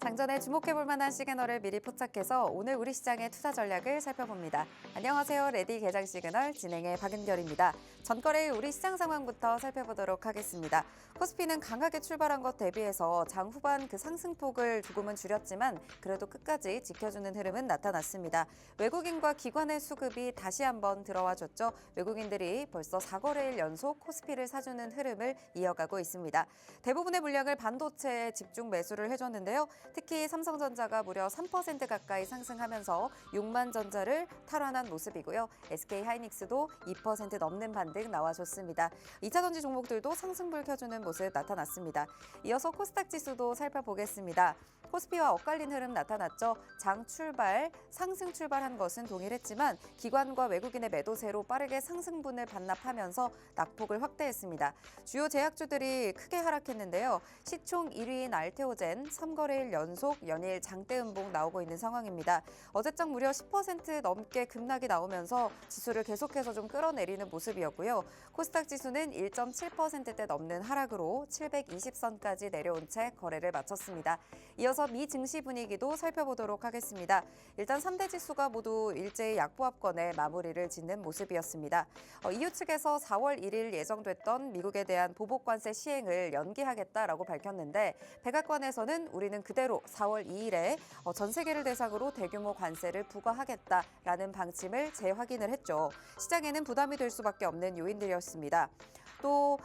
장전에 주목해볼 만한 시그널을 미리 포착해서 오늘 우리 시장의 투자 전략을 살펴봅니다. 안녕하세요. 레디 개장 시그널 진행의 박은결입니다. 전거래일 우리 시장 상황부터 살펴보도록 하겠습니다. 코스피는 강하게 출발한 것 대비해서 장 후반 그 상승폭을 조금은 줄였지만 그래도 끝까지 지켜주는 흐름은 나타났습니다. 외국인과 기관의 수급이 다시 한번 들어와줬죠. 외국인들이 벌써 4거래일 연속 코스피를 사주는 흐름을 이어가고 있습니다. 대부분의 물량을 반도체에 집중 매수를 해줬는데요. 특히 삼성전자가 무려 3% 가까이 상승하면서 6만 전자를 탈환한 모습이고요. SK하이닉스도 2% 넘는 반등 나와줬습니다. 2차전지 종목들도 상승불 켜주는 모습 나타났습니다. 이어서 코스닥 지수도 살펴보겠습니다. 코스피와 엇갈린 흐름 나타났죠. 장 출발, 상승 출발한 것은 동일했지만 기관과 외국인의 매도세로 빠르게 상승분을 반납하면서 낙폭을 확대했습니다. 주요 제약주들이 크게 하락했는데요. 시총 1위인 알테오젠 3거래일 연속 연일 장대 음봉 나오고 있는 상황입니다. 어제장 무려 10% 넘게 급락이 나오면서 지수를 계속해서 좀 끌어내리는 모습이었고요. 코스닥 지수는 1.7%대 넘는 하락으로 720선까지 내려온 채 거래를 마쳤습니다. 이어서 미 증시 분위기도 살펴보도록 하겠습니다. 일단 3대 지수가 모두 일제히 약보합권에 마무리를 짓는 모습이었습니다. EU 측에서 4월 1일 예정됐던 미국에 대한 보복관세 시행을 연기하겠다라고 밝혔는데 백악관에서는 우리는 그대로 4월 2일에 전 세계를 대상으로 대규모 관세를 부과하겠다라는 방침을 재확인을 했죠. 시장에는 부담이 될 수밖에 없는 요인들이었습니다. 또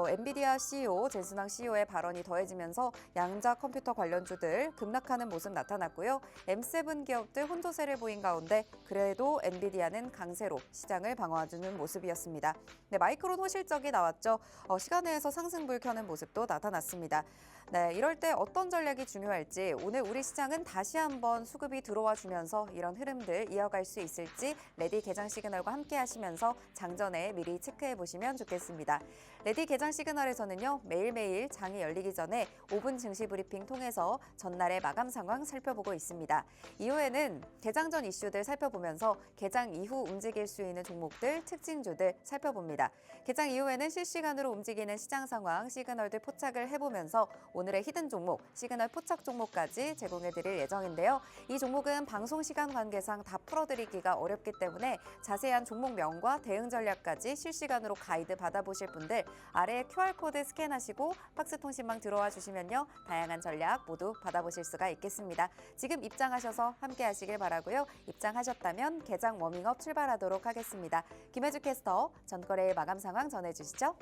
엔비디아 CEO, 젠슨왕 CEO의 발언이 더해지면서 양자 컴퓨터 관련주들 급락하는 모습 나타났고요. M7 기업들 혼조세를 보인 가운데 그래도 엔비디아는 강세로 시장을 방어해주는 모습이었습니다. 네, 마이크론 호실적이 나왔죠. 시간외에서 상승불 켜는 모습도 나타났습니다. 네, 이럴 때 어떤 전략이 중요할지 오늘 우리 시장은 다시 한번 수급이 들어와 주면서 이런 흐름들 이어갈 수 있을지 레디 개장 시그널과 함께 하시면서 장전에 미리 체크해 보시면 좋겠습니다. 레디 개장 시그널에서는요, 매일매일 장이 열리기 전에 5분 증시 브리핑 통해서 전날의 마감 상황 살펴보고 있습니다. 이후에는 개장 전 이슈들 살펴보면서 개장 이후 움직일 수 있는 종목들, 특징주들 살펴봅니다. 개장 이후에는 실시간으로 움직이는 시장 상황, 시그널들 포착을 해보면서 오늘의 히든 종목, 시그널 포착 종목까지 제공해드릴 예정인데요. 이 종목은 방송 시간 관계상 다 풀어드리기가 어렵기 때문에 자세한 종목명과 대응 전략까지 실시간으로 가이드 받아보실 분들 아래 QR코드 스캔하시고 박스 통신망 들어와 주시면요. 다양한 전략 모두 받아보실 수가 있겠습니다. 지금 입장하셔서 함께 하시길 바라고요. 입장하셨다면 개장 워밍업 출발하도록 하겠습니다. 김혜주 캐스터, 전거래일 마감 상황 전해주시죠.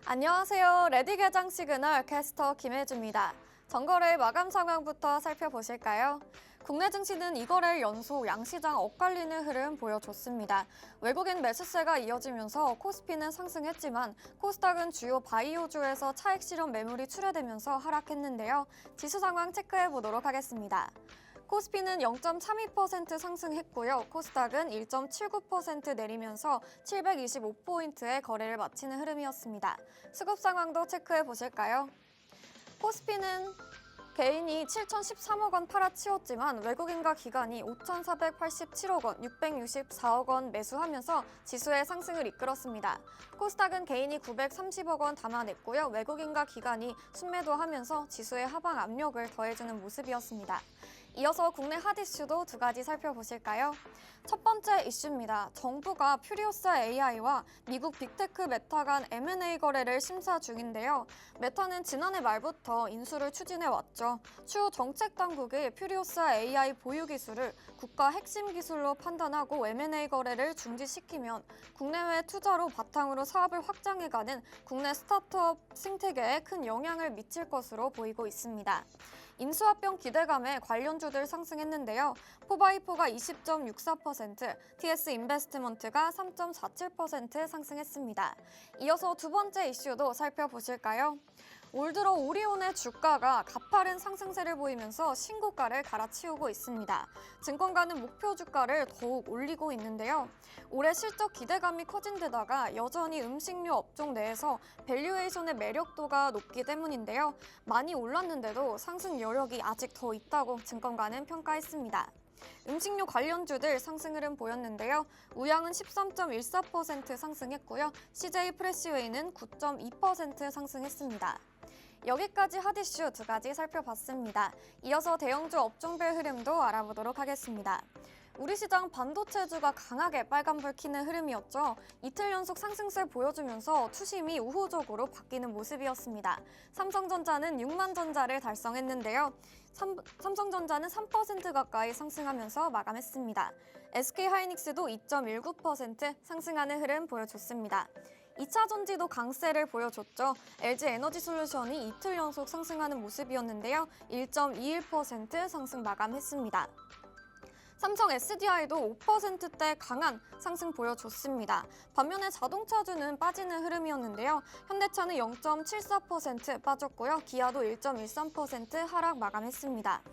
안녕하세요. 레디 개장 시그널 캐스터 김혜주입니다. 전거래일 마감 상황부터 살펴보실까요? 국내 증시는 이거래일 연속 양시장 엇갈리는 흐름 보여줬습니다. 외국인 매수세가 이어지면서 코스피는 상승했지만 코스닥은 주요 바이오주에서 차익 실현 매물이 출회되면서 하락했는데요. 지수 상황 체크해보도록 하겠습니다. 코스피는 0.32% 상승했고요. 코스닥은 1.79% 내리면서 725포인트의 거래를 마치는 흐름이었습니다. 수급 상황도 체크해 보실까요? 코스피는 개인이 7,013억 원 팔아치웠지만 외국인과 기관이 5,487억 원, 664억 원 매수하면서 지수의 상승을 이끌었습니다. 코스닥은 개인이 930억 원 담아냈고요. 외국인과 기관이 순매도하면서 지수의 하방 압력을 더해주는 모습이었습니다. 이어서 국내 핫 이슈도 두 가지 살펴보실까요? 첫 번째 이슈입니다. 정부가 퓨리오사 AI와 미국 빅테크 메타 간 M&A 거래를 심사 중인데요. 메타는 지난해 말부터 인수를 추진해왔죠. 추후 정책 당국이 퓨리오사 AI 보유 기술을 국가 핵심 기술로 판단하고 M&A 거래를 중지시키면 국내외 투자로 바탕으로 사업을 확장해가는 국내 스타트업 생태계에 큰 영향을 미칠 것으로 보이고 있습니다. 인수합병 기대감에 관련주들 상승했는데요. 포바이포가 20.64%, TS 인베스트먼트가 3.47% 상승했습니다. 이어서 두 번째 이슈도 살펴보실까요? 올 들어 오리온의 주가가 가파른 상승세를 보이면서 신고가를 갈아치우고 있습니다. 증권가는 목표 주가를 더욱 올리고 있는데요. 올해 실적 기대감이 커진 데다가 여전히 음식료 업종 내에서 밸류에이션의 매력도가 높기 때문인데요. 많이 올랐는데도 상승 여력이 아직 더 있다고 증권가는 평가했습니다. 음식료 관련주들 상승 흐름 보였는데요. 우양은 13.14% 상승했고요. CJ 프레시웨이는 9.2% 상승했습니다. 여기까지 핫 이슈 두 가지 살펴봤습니다. 이어서 대형주 업종별 흐름도 알아보도록 하겠습니다. 우리 시장 반도체주가 강하게 빨간불 켜는 흐름이었죠. 이틀 연속 상승세 보여주면서 투심이 우호적으로 바뀌는 모습이었습니다. 삼성전자는 6만 전자를 달성했는데요. 삼성전자는 3% 가까이 상승하면서 마감했습니다. SK하이닉스도 2.19% 상승하는 흐름 보여줬습니다. 2차 전지도 강세를 보여줬죠. LG에너지솔루션이 이틀 연속 상승하는 모습이었는데요. 1.21% 상승 마감했습니다. 삼성 SDI도 5%대 강한 상승 보여줬습니다. 반면에 자동차주는 빠지는 흐름이었는데요. 현대차는 0.74% 빠졌고요. 기아도 1.13% 하락 마감했습니다.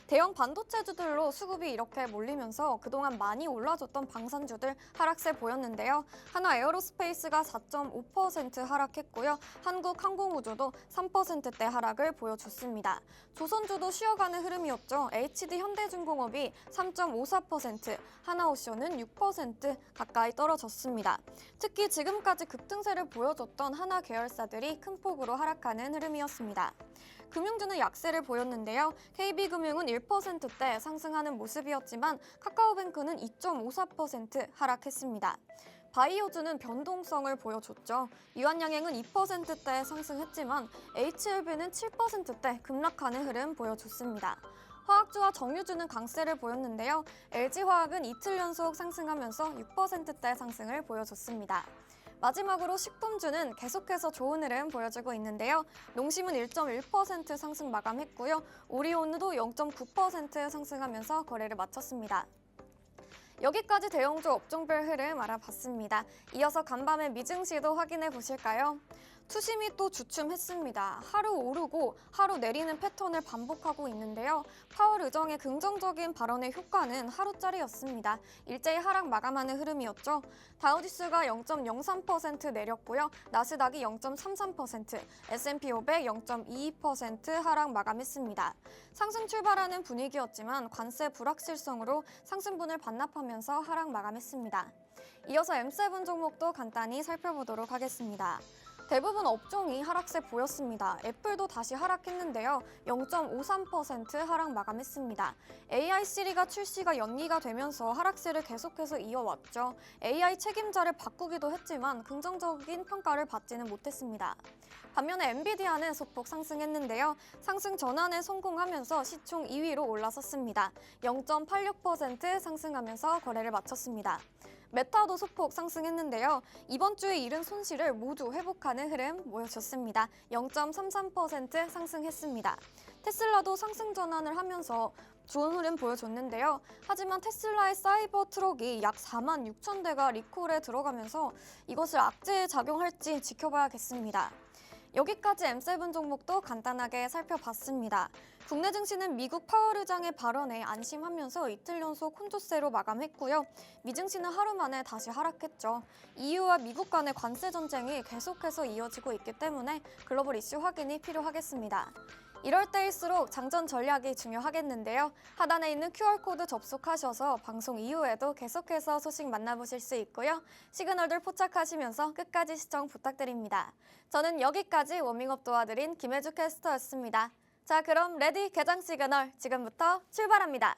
대형 반도체주들로 수급이 이렇게 몰리면서 그동안 많이 올라줬던 방산주들 하락세 보였는데요. 하나 에어로스페이스가 4.5% 하락했고요. 한국항공우주도 3%대 하락을 보여줬습니다. 조선주도 쉬어가는 흐름이었죠. HD 현대중공업이 3.54%, 하나오션은 6% 가까이 떨어졌습니다. 특히 지금까지 급등세를 보여줬던 하나 계열사들이 큰 폭으로 하락하는 흐름이었습니다. 금융주는 약세를 보였는데요. KB금융은 1%대 상승하는 모습이었지만 카카오뱅크는 2.54% 하락했습니다. 바이오주는 변동성을 보여줬죠. 유한양행은 2%대 상승했지만 HLB는 7%대 급락하는 흐름 보여줬습니다. 화학주와 정유주는 강세를 보였는데요. LG화학은 이틀 연속 상승하면서 6%대 상승을 보여줬습니다. 마지막으로 식품주는 계속해서 좋은 흐름 보여주고 있는데요. 농심은 1.1% 상승 마감했고요. 오리온도 0.9% 상승하면서 거래를 마쳤습니다. 여기까지 대형주 업종별 흐름 알아봤습니다. 이어서 간밤의 미증시도 확인해 보실까요? 투심이 또 주춤했습니다. 하루 오르고 하루 내리는 패턴을 반복하고 있는데요. 파월 의정의 긍정적인 발언의 효과는 하루짜리였습니다. 일제히 하락 마감하는 흐름이었죠. 다우지수가 0.03% 내렸고요. 나스닥이 0.33%, S&P 500 0.22% 하락 마감했습니다. 상승 출발하는 분위기였지만 관세 불확실성으로 상승분을 반납하면서 하락 마감했습니다. 이어서 M7 종목도 간단히 살펴보도록 하겠습니다. 대부분 업종이 하락세 보였습니다. 애플도 다시 하락했는데요. 0.53% 하락 마감했습니다. AI 시리가 출시가 연기가 되면서 하락세를 계속해서 이어왔죠. AI 책임자를 바꾸기도 했지만 긍정적인 평가를 받지는 못했습니다. 반면에 엔비디아는 소폭 상승했는데요. 상승 전환에 성공하면서 시총 2위로 올라섰습니다. 0.86% 상승하면서 거래를 마쳤습니다. 메타도 소폭 상승했는데요. 이번 주에 잃은 손실을 모두 회복하는 흐름 보여줬습니다. 0.33% 상승했습니다. 테슬라도 상승 전환을 하면서 좋은 흐름 보여줬는데요. 하지만 테슬라의 사이버 트럭이 약 4만 6천 대가 리콜에 들어가면서 이것을 악재에 작용할지 지켜봐야겠습니다. 여기까지 M7 종목도 간단하게 살펴봤습니다. 국내 증시는 미국 파월 의장의 발언에 안심하면서 이틀 연속 혼조세로 마감했고요. 미증시는 하루 만에 다시 하락했죠. EU와 미국 간의 관세 전쟁이 계속해서 이어지고 있기 때문에 글로벌 이슈 확인이 필요하겠습니다. 이럴 때일수록 장전 전략이 중요하겠는데요. 하단에 있는 QR코드 접속하셔서 방송 이후에도 계속해서 소식 만나보실 수 있고요. 시그널들 포착하시면서 끝까지 시청 부탁드립니다. 저는 여기까지 워밍업 도와드린 김혜주 캐스터였습니다. 자, 그럼 레디 개장 시그널 지금부터 출발합니다.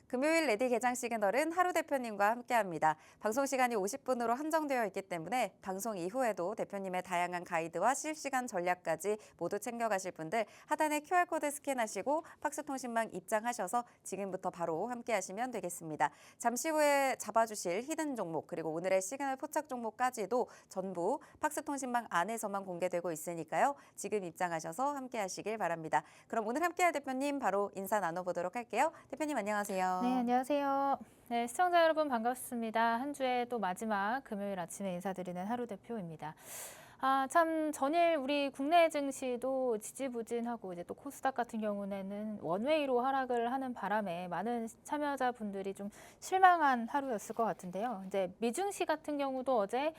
금요일 레디 개장 시그널은 하루 대표님과 함께합니다. 방송 시간이 50분으로 한정되어 있기 때문에 방송 이후에도 대표님의 다양한 가이드와 실시간 전략까지 모두 챙겨가실 분들 하단에 QR코드 스캔하시고 팍스통신망 입장하셔서 지금부터 바로 함께하시면 되겠습니다. 잠시 후에 잡아주실 히든 종목 그리고 오늘의 시그널 포착 종목까지도 전부 팍스통신망 안에서만 공개되고 있으니까요. 지금 입장하셔서 함께하시길 바랍니다. 그럼 오늘 함께할 대표님 바로 인사 나눠보도록 할게요. 대표님 안녕하세요. 네, 안녕하세요. 네, 시청자 여러분 반갑습니다. 한 주의 또 마지막 금요일 아침에 인사드리는 하루 대표입니다. 참 전일 우리 국내 증시도 지지부진하고 이제 또 코스닥 같은 경우에는 원웨이로 하락을 하는 바람에 많은 참여자분들이 좀 실망한 하루였을 것 같은데요. 이제 미증시 같은 경우도 어제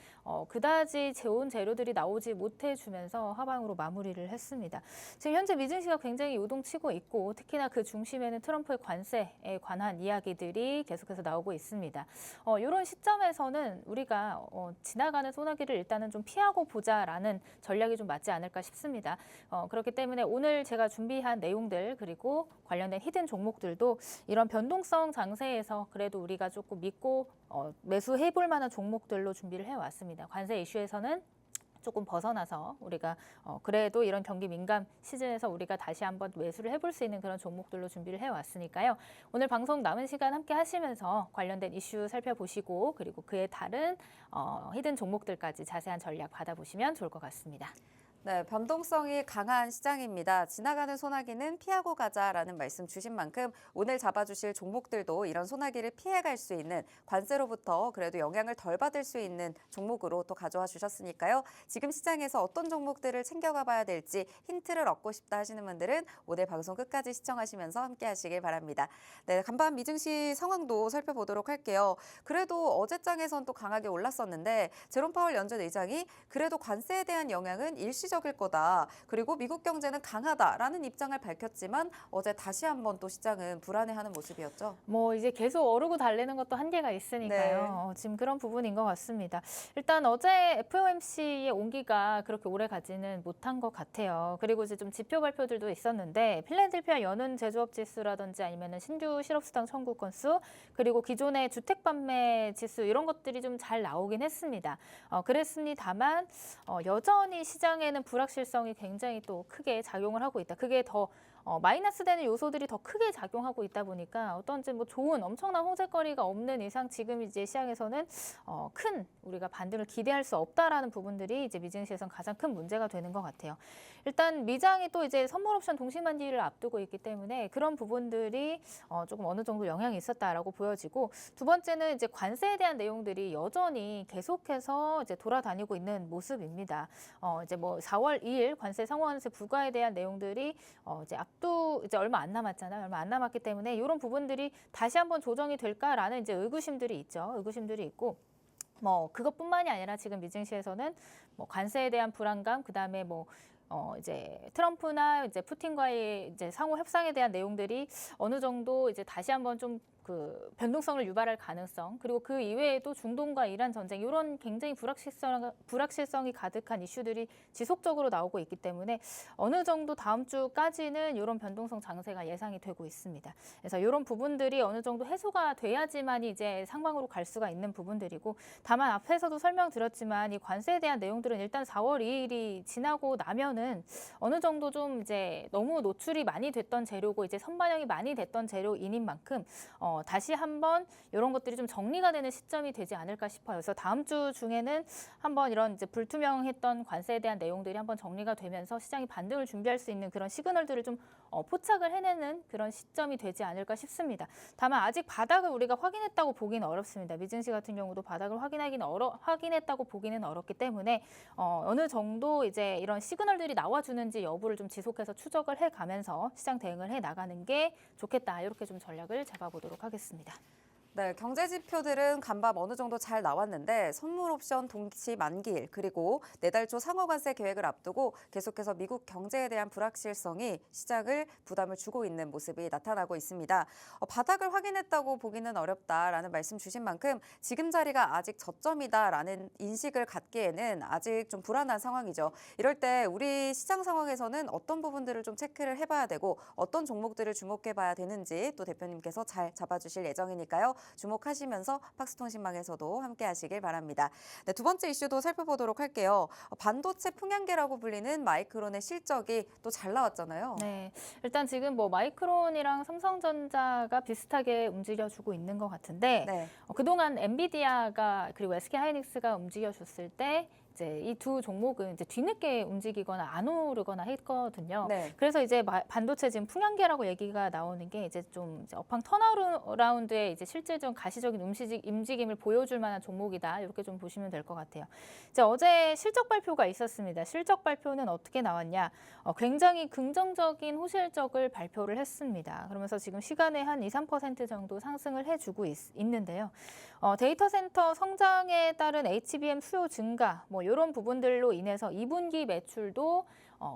그다지 좋은 재료들이 나오지 못해주면서 하방으로 마무리를 했습니다. 지금 현재 미증시가 굉장히 요동치고 있고 특히나 그 중심에는 트럼프의 관세에 관한 이야기들이 계속해서 나오고 있습니다. 이런 시점에서는 우리가 지나가는 소나기를 일단은 좀 피하고 보자라는 전략이 좀 맞지 않을까 싶습니다. 그렇기 때문에 오늘 제가 준비한 내용들 그리고 관련된 히든 종목들도 이런 변동성 장세에서 그래도 우리가 조금 믿고 매수해볼 만한 종목들로 준비를 해왔습니다. 관세 이슈에서는 조금 벗어나서 우리가 그래도 이런 경기 민감 시즌에서 우리가 다시 한번 매수를 해볼 수 있는 그런 종목들로 준비를 해왔으니까요. 오늘 방송 남은 시간 함께 하시면서 관련된 이슈 살펴보시고 그리고 그에 다른 히든 종목들까지 자세한 전략 받아보시면 좋을 것 같습니다. 네, 변동성이 강한 시장입니다. 지나가는 소나기는 피하고 가자라는 말씀 주신 만큼 오늘 잡아주실 종목들도 이런 소나기를 피해갈 수 있는 관세로부터 그래도 영향을 덜 받을 수 있는 종목으로 또 가져와 주셨으니까요. 지금 시장에서 어떤 종목들을 챙겨가 봐야 될지 힌트를 얻고 싶다 하시는 분들은 오늘 방송 끝까지 시청하시면서 함께 하시길 바랍니다. 네, 간밤 미증시 상황도 살펴보도록 할게요. 그래도 어제장에선 또 강하게 올랐었는데 제롬 파월 연준 의장이 그래도 관세에 대한 영향은 일시적일 거다. 그리고 미국 경제는 강하다라는 입장을 밝혔지만 어제 다시 한번 또 시장은 불안해하는 모습이었죠. 뭐 이제 계속 오르고 달리는 것도 한계가 있으니까요. 네. 지금 그런 부분인 것 같습니다. 일단 어제 FOMC의 온기가 그렇게 오래 가지는 못한 것 같아요. 그리고 이제 좀 지표 발표들도 있었는데 필라델피아 연은 제조업 지수라든지 아니면은 신규 실업수당 청구 건수 그리고 기존의 주택 판매 지수 이런 것들이 좀 잘 나오긴 했습니다. 그랬습니다만 여전히 시장에는 불확실성이 굉장히 또 크게 작용을 하고 있다. 그게 더 마이너스 되는 요소들이 더 크게 작용하고 있다 보니까 어떤지 뭐 좋은 엄청난 호재거리가 없는 이상 지금 이제 시장에서는 큰 우리가 반등을 기대할 수 없다라는 부분들이 이제 미증시에선 가장 큰 문제가 되는 것 같아요. 일단 미장이 또 이제 선물 옵션 동시만기를 앞두고 있기 때문에 그런 부분들이 조금 어느 정도 영향이 있었다라고 보여지고 두 번째는 이제 관세에 대한 내용들이 여전히 계속해서 이제 돌아다니고 있는 모습입니다. 이제 뭐 4월 2일 관세 상호환세 부과에 대한 내용들이 이제 얼마 안 남았잖아요. 얼마 안 남았기 때문에 이런 부분들이 다시 한번 조정이 될까라는 이제 의구심들이 있죠. 의구심들이 있고. 뭐 그것뿐만이 아니라 지금 미증시에서는 뭐 관세에 대한 불안감, 그다음에 뭐 이제 트럼프나 이제 푸틴과의 이제 상호 협상에 대한 내용들이 어느 정도 이제 다시 한번 좀 그 변동성을 유발할 가능성 그리고 그 이외에도 중동과 이란 전쟁 이런 굉장히 불확실성이 가득한 이슈들이 지속적으로 나오고 있기 때문에 어느 정도 다음 주까지는 이런 변동성 장세가 예상이 되고 있습니다. 그래서 이런 부분들이 어느 정도 해소가 돼야지만 이제 상방으로 갈 수가 있는 부분들이고 다만 앞에서도 설명드렸지만 이 관세에 대한 내용들은 일단 4월 2일이 지나고 나면은 어느 정도 좀 이제 너무 노출이 많이 됐던 재료고 이제 선반영이 많이 됐던 재료인 만큼 다시 한번 이런 것들이 좀 정리가 되는 시점이 되지 않을까 싶어요. 그래서 다음 주 중에는 한번 이런 이제 불투명했던 관세에 대한 내용들이 한번 정리가 되면서 시장이 반등을 준비할 수 있는 그런 시그널들을 좀 포착을 해내는 그런 시점이 되지 않을까 싶습니다. 다만 아직 바닥을 우리가 확인했다고 보기는 어렵습니다. 미증시 같은 경우도 바닥을 확인했다고 보기는 어렵기 때문에 어느 정도 이제 이런 시그널들이 나와주는지 여부를 좀 지속해서 추적을 해가면서 시장 대응을 해 나가는 게 좋겠다. 이렇게 좀 전략을 잡아보도록 하겠습니다. 네, 경제 지표들은 간밤 어느 정도 잘 나왔는데 선물 옵션 동치 만기일 그리고 내달 초 상호관세 계획을 앞두고 계속해서 미국 경제에 대한 불확실성이 시장을 부담을 주고 있는 모습이 나타나고 있습니다. 바닥을 확인했다고 보기는 어렵다라는 말씀 주신 만큼 지금 자리가 아직 저점이다라는 인식을 갖기에는 아직 좀 불안한 상황이죠. 이럴 때 우리 시장 상황에서는 어떤 부분들을 좀 체크를 해봐야 되고 어떤 종목들을 주목해봐야 되는지 또 대표님께서 잘 잡아주실 예정이니까요. 주목하시면서 팍스통신망에서도 함께 하시길 바랍니다. 네, 두 번째 이슈도 살펴보도록 할게요. 반도체 풍향계라고 불리는 마이크론의 실적이 또 잘 나왔잖아요. 네, 일단 지금 뭐 마이크론이랑 삼성전자가 비슷하게 움직여주고 있는 것 같은데 네. 그동안 엔비디아가 그리고 SK하이닉스가 움직여줬을 때 이제 이 두 종목은 이제 뒤늦게 움직이거나 안 오르거나 했거든요. 네. 그래서 이제 반도체 지금 풍향계라고 얘기가 나오는 게 이제 좀 이제 업황 턴어라운드에 이제 실제 좀 가시적인 움직임을 보여줄 만한 종목이다. 이렇게 좀 보시면 될 것 같아요. 이제 어제 실적 발표가 있었습니다. 실적 발표는 어떻게 나왔냐? 굉장히 긍정적인 호실적을 발표를 했습니다. 그러면서 지금 시간에 한 2, 3% 정도 상승을 해주고 있는데요. 데이터 센터 성장에 따른 HBM 수요 증가, 뭐 이런 부분들로 인해서 2분기 매출도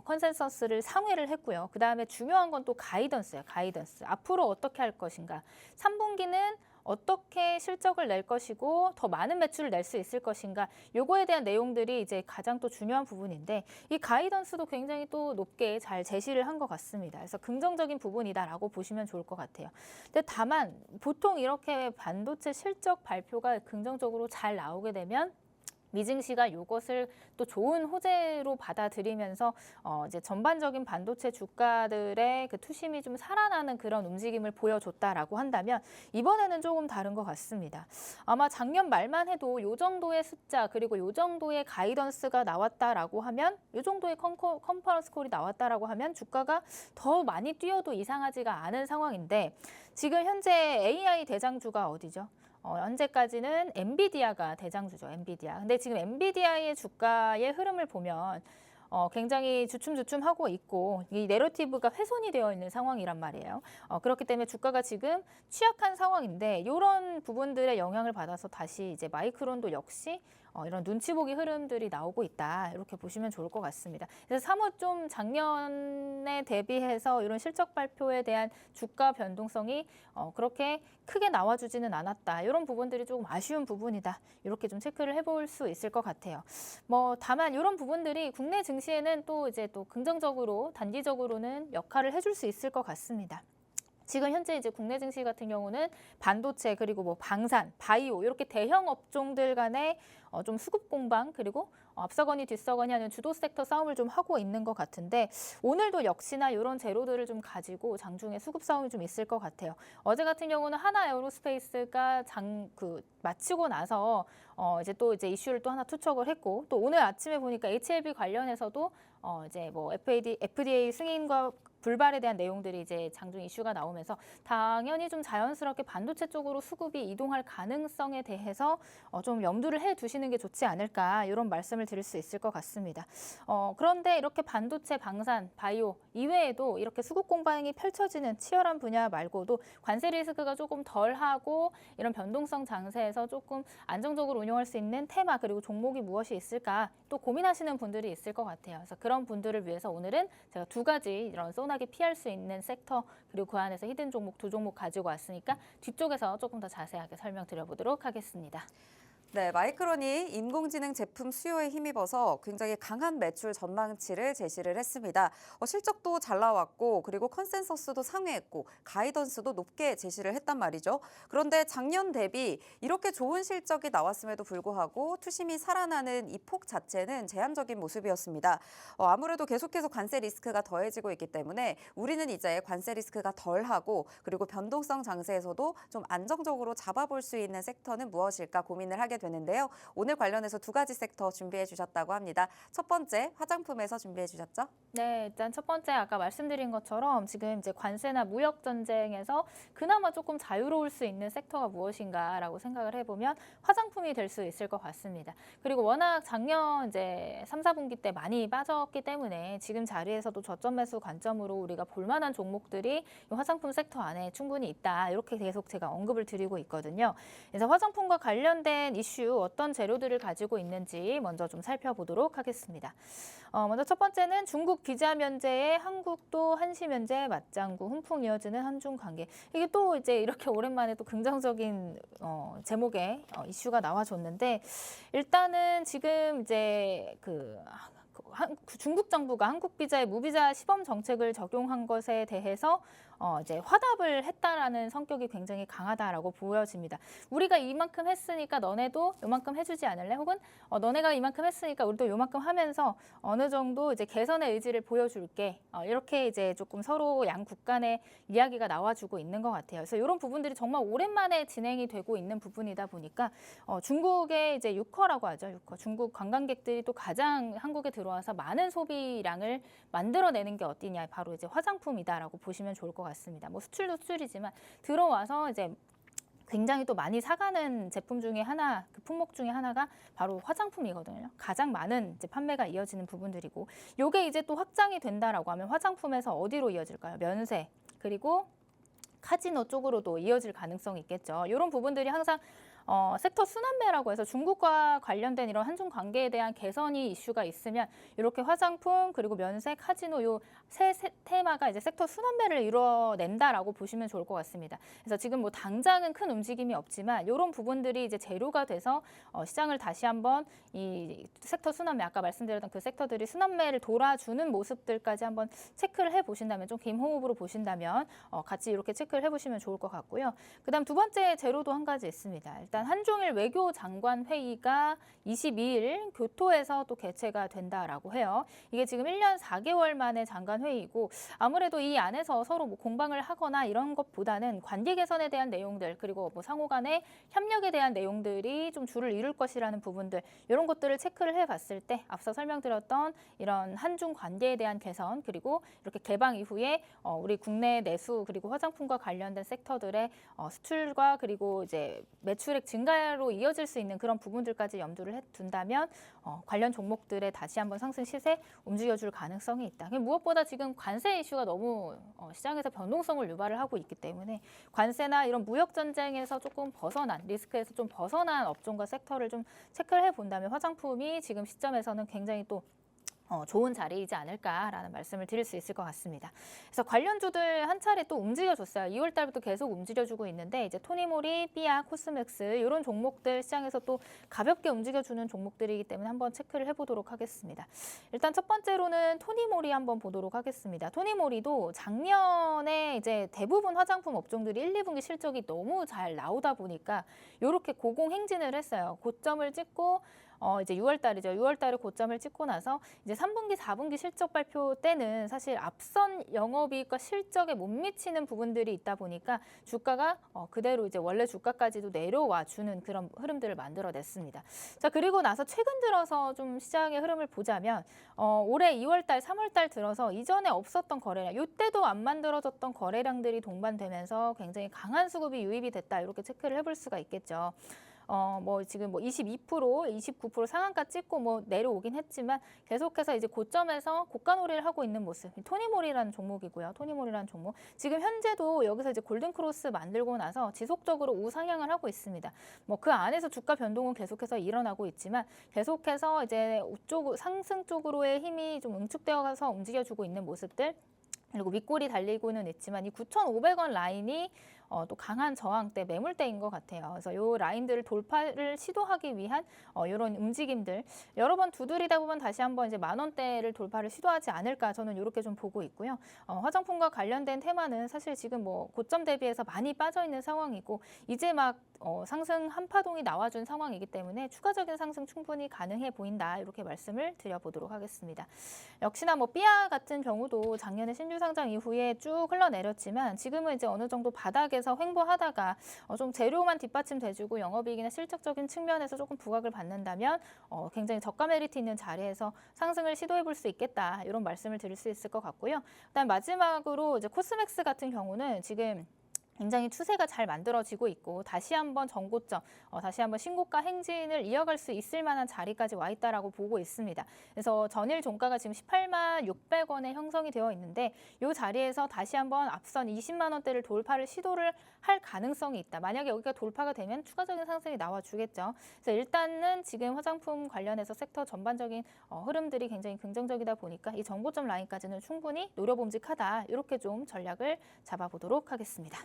컨센서스를 상회를 했고요. 그다음에 중요한 건 또 가이던스예요. 가이던스. 앞으로 어떻게 할 것인가. 3분기는 어떻게 실적을 낼 것이고 더 많은 매출을 낼 수 있을 것인가. 요거에 대한 내용들이 이제 가장 또 중요한 부분인데 이 가이던스도 굉장히 또 높게 잘 제시를 한 것 같습니다. 그래서 긍정적인 부분이다라고 보시면 좋을 것 같아요. 근데 다만 보통 이렇게 반도체 실적 발표가 긍정적으로 잘 나오게 되면 미증시가 이것을 또 좋은 호재로 받아들이면서 이제 전반적인 반도체 주가들의 그 투심이 좀 살아나는 그런 움직임을 보여줬다라고 한다면 이번에는 조금 다른 것 같습니다. 아마 작년 말만 해도 이 정도의 숫자 그리고 이 정도의 가이던스가 나왔다라고 하면 이 정도의 컨퍼런스 콜이 나왔다라고 하면 주가가 더 많이 뛰어도 이상하지가 않은 상황인데 지금 현재 AI 대장주가 어디죠? 현재까지는 엔비디아가 대장주죠, 엔비디아. 근데 지금 엔비디아의 주가의 흐름을 보면 굉장히 주춤주춤하고 있고 이 내러티브가 훼손이 되어 있는 상황이란 말이에요. 그렇기 때문에 주가가 지금 취약한 상황인데 이런 부분들의 영향을 받아서 다시 이제 마이크론도 역시 이런 눈치 보기 흐름들이 나오고 있다. 이렇게 보시면 좋을 것 같습니다. 그래서 사뭇 좀 작년에 대비해서 이런 실적 발표에 대한 주가 변동성이 그렇게 크게 나와주지는 않았다. 이런 부분들이 조금 아쉬운 부분이다. 이렇게 좀 체크를 해볼 수 있을 것 같아요. 뭐 다만 이런 부분들이 국내 증시에는 또 이제 또 긍정적으로 단기적으로는 역할을 해줄 수 있을 것 같습니다. 지금 현재 이제 국내 증시 같은 경우는 반도체 그리고 뭐 방산, 바이오 이렇게 대형 업종들 간의 좀 수급 공방 그리고 앞서거니 뒤서거니 하는 주도 섹터 싸움을 좀 하고 있는 것 같은데 오늘도 역시나 이런 재료들을 좀 가지고 장중에 수급 싸움이 좀 있을 것 같아요. 어제 같은 경우는 하나 에어로스페이스가 마치고 나서 이제 또 이제 이슈를 또 하나 투척을 했고 또 오늘 아침에 보니까 HLB 관련해서도 이제 뭐 FDA 승인과 불발에 대한 내용들이 이제 장중 이슈가 나오면서 당연히 좀 자연스럽게 반도체 쪽으로 수급이 이동할 가능성에 대해서 좀 염두를 해 두시는 게 좋지 않을까 이런 말씀을 드릴 수 있을 것 같습니다. 그런데 이렇게 반도체, 방산, 바이오 이외에도 이렇게 수급 공방이 펼쳐지는 치열한 분야 말고도 관세 리스크가 조금 덜하고 이런 변동성 장세에서 조금 안정적으로 운용할 수 있는 테마 그리고 종목이 무엇이 있을까 또 고민하시는 분들이 있을 것 같아요. 그래서 그런 분들을 위해서 오늘은 제가 두 가지 이런 소나기 피할 수 있는 섹터 그리고 그 안에서 히든 종목 두 종목 가지고 왔으니까 뒤쪽에서 조금 더 자세하게 설명드려보도록 하겠습니다. 네, 마이크론이 인공지능 제품 수요에 힘입어서 굉장히 강한 매출 전망치를 제시를 했습니다. 실적도 잘 나왔고 그리고 컨센서스도 상회했고 가이던스도 높게 제시를 했단 말이죠. 그런데 작년 대비 이렇게 좋은 실적이 나왔음에도 불구하고 투심이 살아나는 이 폭 자체는 제한적인 모습이었습니다. 아무래도 계속해서 관세 리스크가 더해지고 있기 때문에 우리는 이제 관세 리스크가 덜하고 그리고 변동성 장세에서도 좀 안정적으로 잡아볼 수 있는 섹터는 무엇일까 고민을 하게 하게 되는데요. 오늘 관련해서 두 가지 섹터 준비해 주셨다고 합니다. 첫 번째, 화장품에서 준비해 주셨죠? 네, 일단 첫 번째 아까 말씀드린 것처럼 지금 이제 관세나 무역 전쟁에서 그나마 조금 자유로울 수 있는 섹터가 무엇인가라고 생각을 해보면 화장품이 될 수 있을 것 같습니다. 그리고 워낙 작년 이제 3, 4분기 때 많이 빠졌기 때문에 지금 자리에서도 저점 매수 관점으로 우리가 볼만한 종목들이 이 화장품 섹터 안에 충분히 있다. 이렇게 계속 제가 언급을 드리고 있거든요. 그래서 화장품과 관련된 이슈 어떤 재료들을 가지고 있는지 먼저 좀 살펴보도록 하겠습니다. 먼저 첫 번째는 중국 비자 면제에 한국도 한시 면제 맞장구 훈풍 이어지는 한중 관계. 이게 또 이제 이렇게 오랜만에 또 긍정적인 제목의 이슈가 나와줬는데 일단은 지금 이제 중국 정부가 한국 비자에 무비자 시범 정책을 적용한 것에 대해서 이제 화답을 했다라는 성격이 굉장히 강하다라고 보여집니다. 우리가 이만큼 했으니까 너네도 요만큼 해주지 않을래? 혹은 너네가 이만큼 했으니까 우리도 요만큼 하면서 어느 정도 이제 개선의 의지를 보여줄게. 이렇게 이제 조금 서로 양국 간의 이야기가 나와주고 있는 것 같아요. 그래서 이런 부분들이 정말 오랜만에 진행이 되고 있는 부분이다 보니까 중국의 이제 유커라고 하죠. 유커. 중국 관광객들이 또 가장 한국에 들어와서 많은 소비량을 만들어내는 게 어디냐? 바로 이제 화장품이다라고 보시면 좋을 것 같습니다. 뭐 수출도 수출이지만 들어와서 이제 굉장히 또 많이 사가는 제품 중에 하나, 그 품목 중에 하나가 바로 화장품이거든요. 가장 많은 이제 판매가 이어지는 부분들이고, 요게 이제 또 확장이 된다라고 하면 화장품에서 어디로 이어질까요? 면세 그리고 카지노 쪽으로도 이어질 가능성이 있겠죠. 이런 부분들이 항상 섹터 순환매라고 해서 중국과 관련된 이런 한중 관계에 대한 개선이 이슈가 있으면 이렇게 화장품 그리고 면세, 카지노 요 세 테마가 이제 섹터 순환매를 이뤄낸다라고 보시면 좋을 것 같습니다. 그래서 지금 뭐 당장은 큰 움직임이 없지만 이런 부분들이 이제 재료가 돼서 시장을 다시 한번 이 섹터 순환매 아까 말씀드렸던 그 섹터들이 순환매를 돌아주는 모습들까지 한번 체크를 해보신다면 좀 긴 호흡으로 보신다면 같이 이렇게 체크를 해보시면 좋을 것 같고요. 그다음 두 번째 재료도 한 가지 있습니다. 일단 한중일 외교장관 회의가 22일 교토에서 또 개최가 된다라고 해요. 이게 지금 1년 4개월 만에 장관 회의이고 아무래도 이 안에서 서로 뭐 공방을 하거나 이런 것보다는 관계 개선에 대한 내용들 그리고 뭐 상호 간의 협력에 대한 내용들이 좀 줄을 이룰 것이라는 부분들 이런 것들을 체크를 해봤을 때 앞서 설명드렸던 이런 한중 관계에 대한 개선 그리고 이렇게 개방 이후에 우리 국내 내수 그리고 화장품과 관련된 섹터들의 수출과 그리고 이제 매출액 증가로 이어질 수 있는 그런 부분들까지 염두를 둔다면 관련 종목들의 다시 한번 상승 시세 움직여줄 가능성이 있다. 무엇보다 지금 관세 이슈가 너무 시장에서 변동성을 유발을 하고 있기 때문에 관세나 이런 무역 전쟁에서 조금 벗어난 리스크에서 좀 벗어난 업종과 섹터를 좀 체크를 해본다면 화장품이 지금 시점에서는 굉장히 또 좋은 자리이지 않을까라는 말씀을 드릴 수 있을 것 같습니다. 그래서 관련주들 한 차례 또 움직여줬어요. 2월 달부터 계속 움직여주고 있는데 이제 토니모리, 삐아, 코스맥스 이런 종목들 시장에서 또 가볍게 움직여주는 종목들이기 때문에 한번 체크를 해보도록 하겠습니다. 일단 첫 번째로는 토니모리 한번 보도록 하겠습니다. 토니모리도 작년에 이제 대부분 화장품 업종들이 1, 2분기 실적이 너무 잘 나오다 보니까 이렇게 고공행진을 했어요. 고점을 찍고 이제 6월 달이죠. 6월 달에 고점을 찍고 나서 이제 3분기, 4분기 실적 발표 때는 사실 앞선 영업이익과 실적에 못 미치는 부분들이 있다 보니까 주가가 그대로 이제 원래 주가까지도 내려와 주는 그런 흐름들을 만들어냈습니다. 자, 그리고 나서 최근 들어서 좀 시장의 흐름을 보자면 올해 2월 달, 3월 달 들어서 이전에 없었던 거래량, 이때도 안 만들어졌던 거래량들이 동반되면서 굉장히 강한 수급이 유입이 됐다. 이렇게 체크를 해볼 수가 있겠죠. 뭐 지금 뭐 22%, 29% 상한가 찍고 뭐 내려오긴 했지만 계속해서 이제 고점에서 고가놀이를 하고 있는 모습. 토니모리라는 종목이고요. 토니모리라는 종목. 지금 현재도 여기서 이제 골든크로스 만들고 나서 지속적으로 우상향을 하고 있습니다. 뭐 그 안에서 주가 변동은 계속해서 일어나고 있지만 계속해서 이제 상승 쪽으로의 힘이 좀 응축되어서 움직여주고 있는 모습들. 그리고 윗골이 달리고는 있지만 이 9,500원 라인이 또 강한 저항대, 매물대인 것 같아요. 그래서 이 라인들을 돌파를 시도하기 위한 이런 움직임들 여러 번 두드리다 보면 다시 한번 이제 10,000원대를 돌파를 시도하지 않을까 저는 이렇게 좀 보고 있고요. 화장품과 관련된 테마는 사실 지금 뭐 고점 대비해서 많이 빠져 있는 상황이고 이제 막 상승 한파동이 나와준 상황이기 때문에 추가적인 상승 충분히 가능해 보인다. 이렇게 말씀을 드려보도록 하겠습니다. 역시나 뭐 삐아 같은 경우도 작년에 신주 상장 이후에 쭉 흘러내렸지만 지금은 이제 어느 정도 바닥에서 횡보하다가 좀 재료만 뒷받침돼주고 영업이익이나 실적적인 측면에서 조금 부각을 받는다면 굉장히 저가 메리트 있는 자리에서 상승을 시도해 볼 수 있겠다. 이런 말씀을 드릴 수 있을 것 같고요. 그다음 마지막으로 이제 코스맥스 같은 경우는 지금 굉장히 추세가 잘 만들어지고 있고 다시 한번 전고점, 다시 한번 신고가 행진을 이어갈 수 있을 만한 자리까지 와 있다라고 보고 있습니다. 그래서 전일 종가가 지금 18만 600원에 형성이 되어 있는데 이 자리에서 다시 한번 앞선 20만 원대를 돌파를 시도를 할 가능성이 있다. 만약에 여기가 돌파가 되면 추가적인 상승이 나와주겠죠. 그래서 일단은 지금 화장품 관련해서 섹터 전반적인 흐름들이 굉장히 긍정적이다 보니까 이 전고점 라인까지는 충분히 노려봄직하다. 이렇게 좀 전략을 잡아보도록 하겠습니다.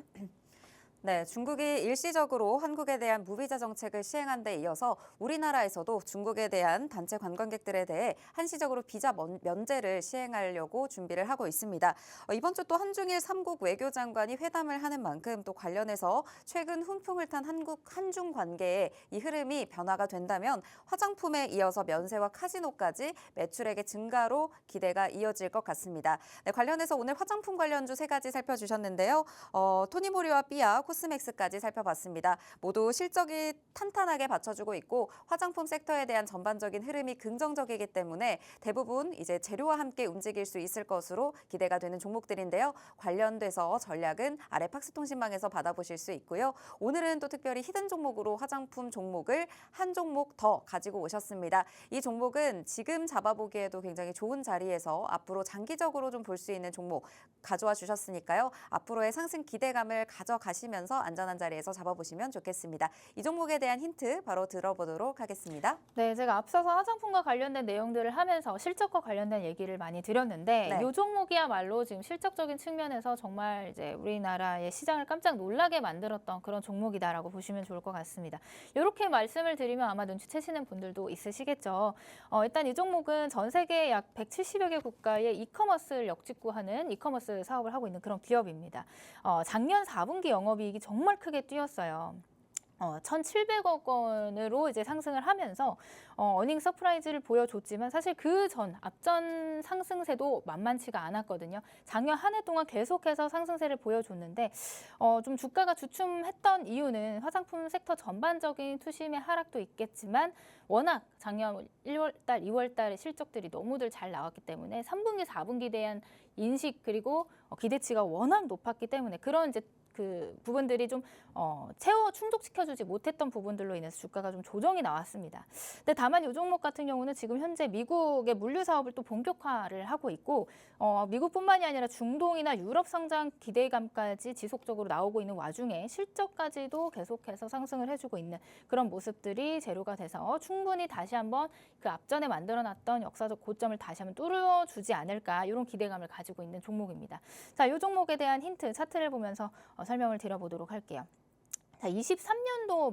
네, 중국이 일시적으로 한국에 대한 무비자 정책을 시행한 데 이어서 우리나라에서도 중국에 대한 단체 관광객들에 대해 한시적으로 비자 면제를 시행하려고 준비를 하고 있습니다. 이번 주 또 한중일 3국 외교장관이 회담을 하는 만큼 또 관련해서 최근 훈풍을 탄 한중 관계에 이 흐름이 변화가 된다면 화장품에 이어서 면세와 카지노까지 매출액의 증가로 기대가 이어질 것 같습니다. 네, 관련해서 오늘 화장품 관련주 3가지 살펴주셨는데요. 토니모리와 삐아, 코스맥스까지 살펴봤습니다. 모두 실적이 탄탄하게 받쳐주고 있고 화장품 섹터에 대한 전반적인 흐름이 긍정적이기 때문에 대부분 이제 재료와 함께 움직일 수 있을 것으로 기대가 되는 종목들인데요. 관련돼서 전략은 아래 팍스통신망에서 받아보실 수 있고요. 오늘은 또 특별히 히든 종목으로 화장품 종목을 한 종목 더 가지고 오셨습니다. 이 종목은 지금 잡아보기에도 굉장히 좋은 자리에서 앞으로 장기적으로 좀 볼 수 있는 종목 가져와 주셨으니까요. 앞으로의 상승 기대감을 가져가시면서 안전한 자리에서 잡아보시면 좋겠습니다. 이 종목에 대한 힌트 바로 들어보도록 하겠습니다. 네, 제가 앞서서 화장품과 관련된 내용들을 하면서 실적과 관련된 얘기를 많이 드렸는데 네. 이 종목이야말로 지금 실적적인 측면에서 정말 이제 우리나라의 시장을 깜짝 놀라게 만들었던 그런 종목이다라고 보시면 좋을 것 같습니다. 이렇게 말씀을 드리면 아마 눈치채시는 분들도 있으시겠죠. 일단 이 종목은 전 세계 약 170여 개 국가의 이커머스를 역직구하는 이커머스 사업을 하고 있는 그런 기업입니다. 작년 4분기 영업이익이 정말 크게 뛰었어요. 1,700억 원으로 이제 상승을 하면서 어닝 서프라이즈를 보여줬지만 사실 그 전 앞전 상승세도 만만치가 않았거든요. 작년 한 해 동안 계속해서 상승세를 보여줬는데 좀 주가가 주춤했던 이유는 화장품 섹터 전반적인 투심의 하락도 있겠지만 워낙 작년 1월달, 2월달에 실적들이 너무들 잘 나왔기 때문에 3분기, 4분기에 대한 인식 그리고 기대치가 워낙 높았기 때문에 그런 이제 그 부분들이 좀 채워 충족시켜주지 못했던 부분들로 인해서 주가가 좀 조정이 나왔습니다. 근데 다만 이 종목 같은 경우는 지금 현재 미국의 물류 사업을 또 본격화를 하고 있고 미국뿐만이 아니라 중동이나 유럽 성장 기대감까지 지속적으로 나오고 있는 와중에 실적까지도 계속해서 상승을 해주고 있는 그런 모습들이 재료가 돼서 충분히 다시 한번 그 앞전에 만들어놨던 역사적 고점을 다시 한번 뚫어주지 않을까 이런 기대감을 가지고 있는 종목입니다. 자, 이 종목에 대한 힌트 차트를 보면서 설명을 드려보도록 할게요. 자, 23년도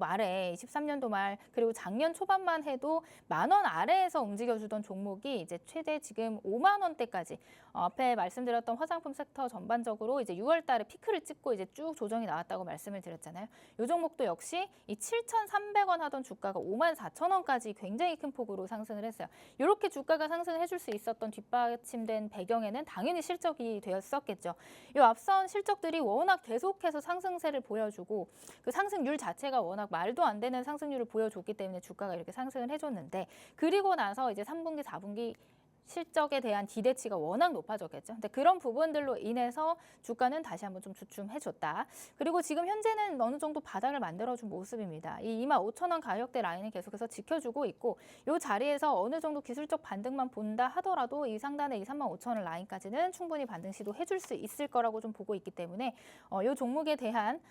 말 그리고 작년 초반만 해도 10,000원 아래에서 움직여주던 종목이 이제 최대 지금 5만 원대까지 앞에 말씀드렸던 화장품 섹터 전반적으로 이제 6월달에 피크를 찍고 이제 쭉 조정이 나왔다고 말씀을 드렸잖아요. 이 종목도 역시 이 7,300원 하던 주가가 54,000원까지 굉장히 큰 폭으로 상승을 했어요. 이렇게 주가가 상승을 해줄 수 있었던 뒷받침된 배경에는 당연히 실적이 되었었겠죠. 이 앞선 실적들이 워낙 계속해서 상승세를 보여주고 그 상승률 자체가 워낙 말도 안 되는 상승률을 보여줬기 때문에 주가가 이렇게 상승을 해줬는데 그리고 나서 이제 3분기, 4분기 실적에 대한 기대치가 워낙 높아졌겠죠. 근데 그런 부분들로 인해서 주가는 다시 한번 좀 주춤해줬다. 그리고 지금 현재는 어느 정도 바닥을 만들어준 모습입니다. 이 25,000원 가격대 라인을 계속해서 지켜주고 있고 이 자리에서 어느 정도 기술적 반등만 본다 하더라도 이 상단의 35,000원 라인까지는 충분히 반등 시도해줄 수 있을 거라고 좀 보고 있기 때문에 이 종목에 대한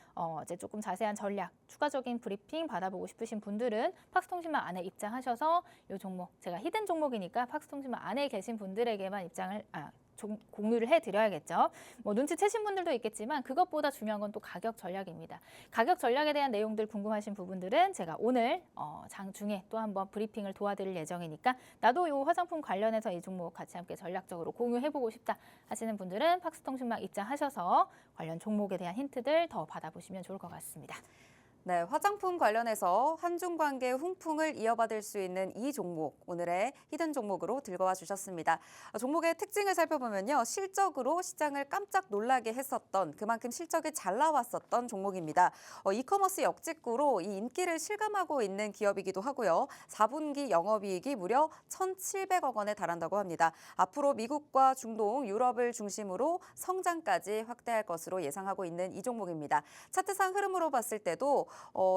이제 조금 자세한 전략, 추가적인 브리핑 받아보고 싶으신 분들은 팍스통신망 안에 입장하셔서 이 종목, 제가 히든 종목이니까 팍스통신망 안에 계신 분들에게만 공유를 해드려야겠죠. 뭐 눈치채신 분들도 있겠지만 그것보다 중요한 건 또 가격 전략입니다. 가격 전략에 대한 내용들 궁금하신 부분들은 제가 오늘 장중에 또 한번 브리핑을 도와드릴 예정이니까 나도 이 화장품 관련해서 이 종목 같이 함께 전략적으로 공유해보고 싶다 하시는 분들은 팍스통신망 입장하셔서 관련 종목에 대한 힌트들 더 받아보시면 좋을 것 같습니다. 네, 화장품 관련해서 한중 관계 훈풍을 이어받을 수 있는 이 종목, 오늘의 히든 종목으로 들고 와 주셨습니다. 종목의 특징을 살펴보면요. 실적으로 시장을 깜짝 놀라게 했었던, 그만큼 실적이 잘 나왔었던 종목입니다. 이커머스 역직구로 이 인기를 실감하고 있는 기업이기도 하고요. 4분기 영업이익이 무려 1,700억 원에 달한다고 합니다. 앞으로 미국과 중동, 유럽을 중심으로 성장까지 확대할 것으로 예상하고 있는 이 종목입니다. 차트상 흐름으로 봤을 때도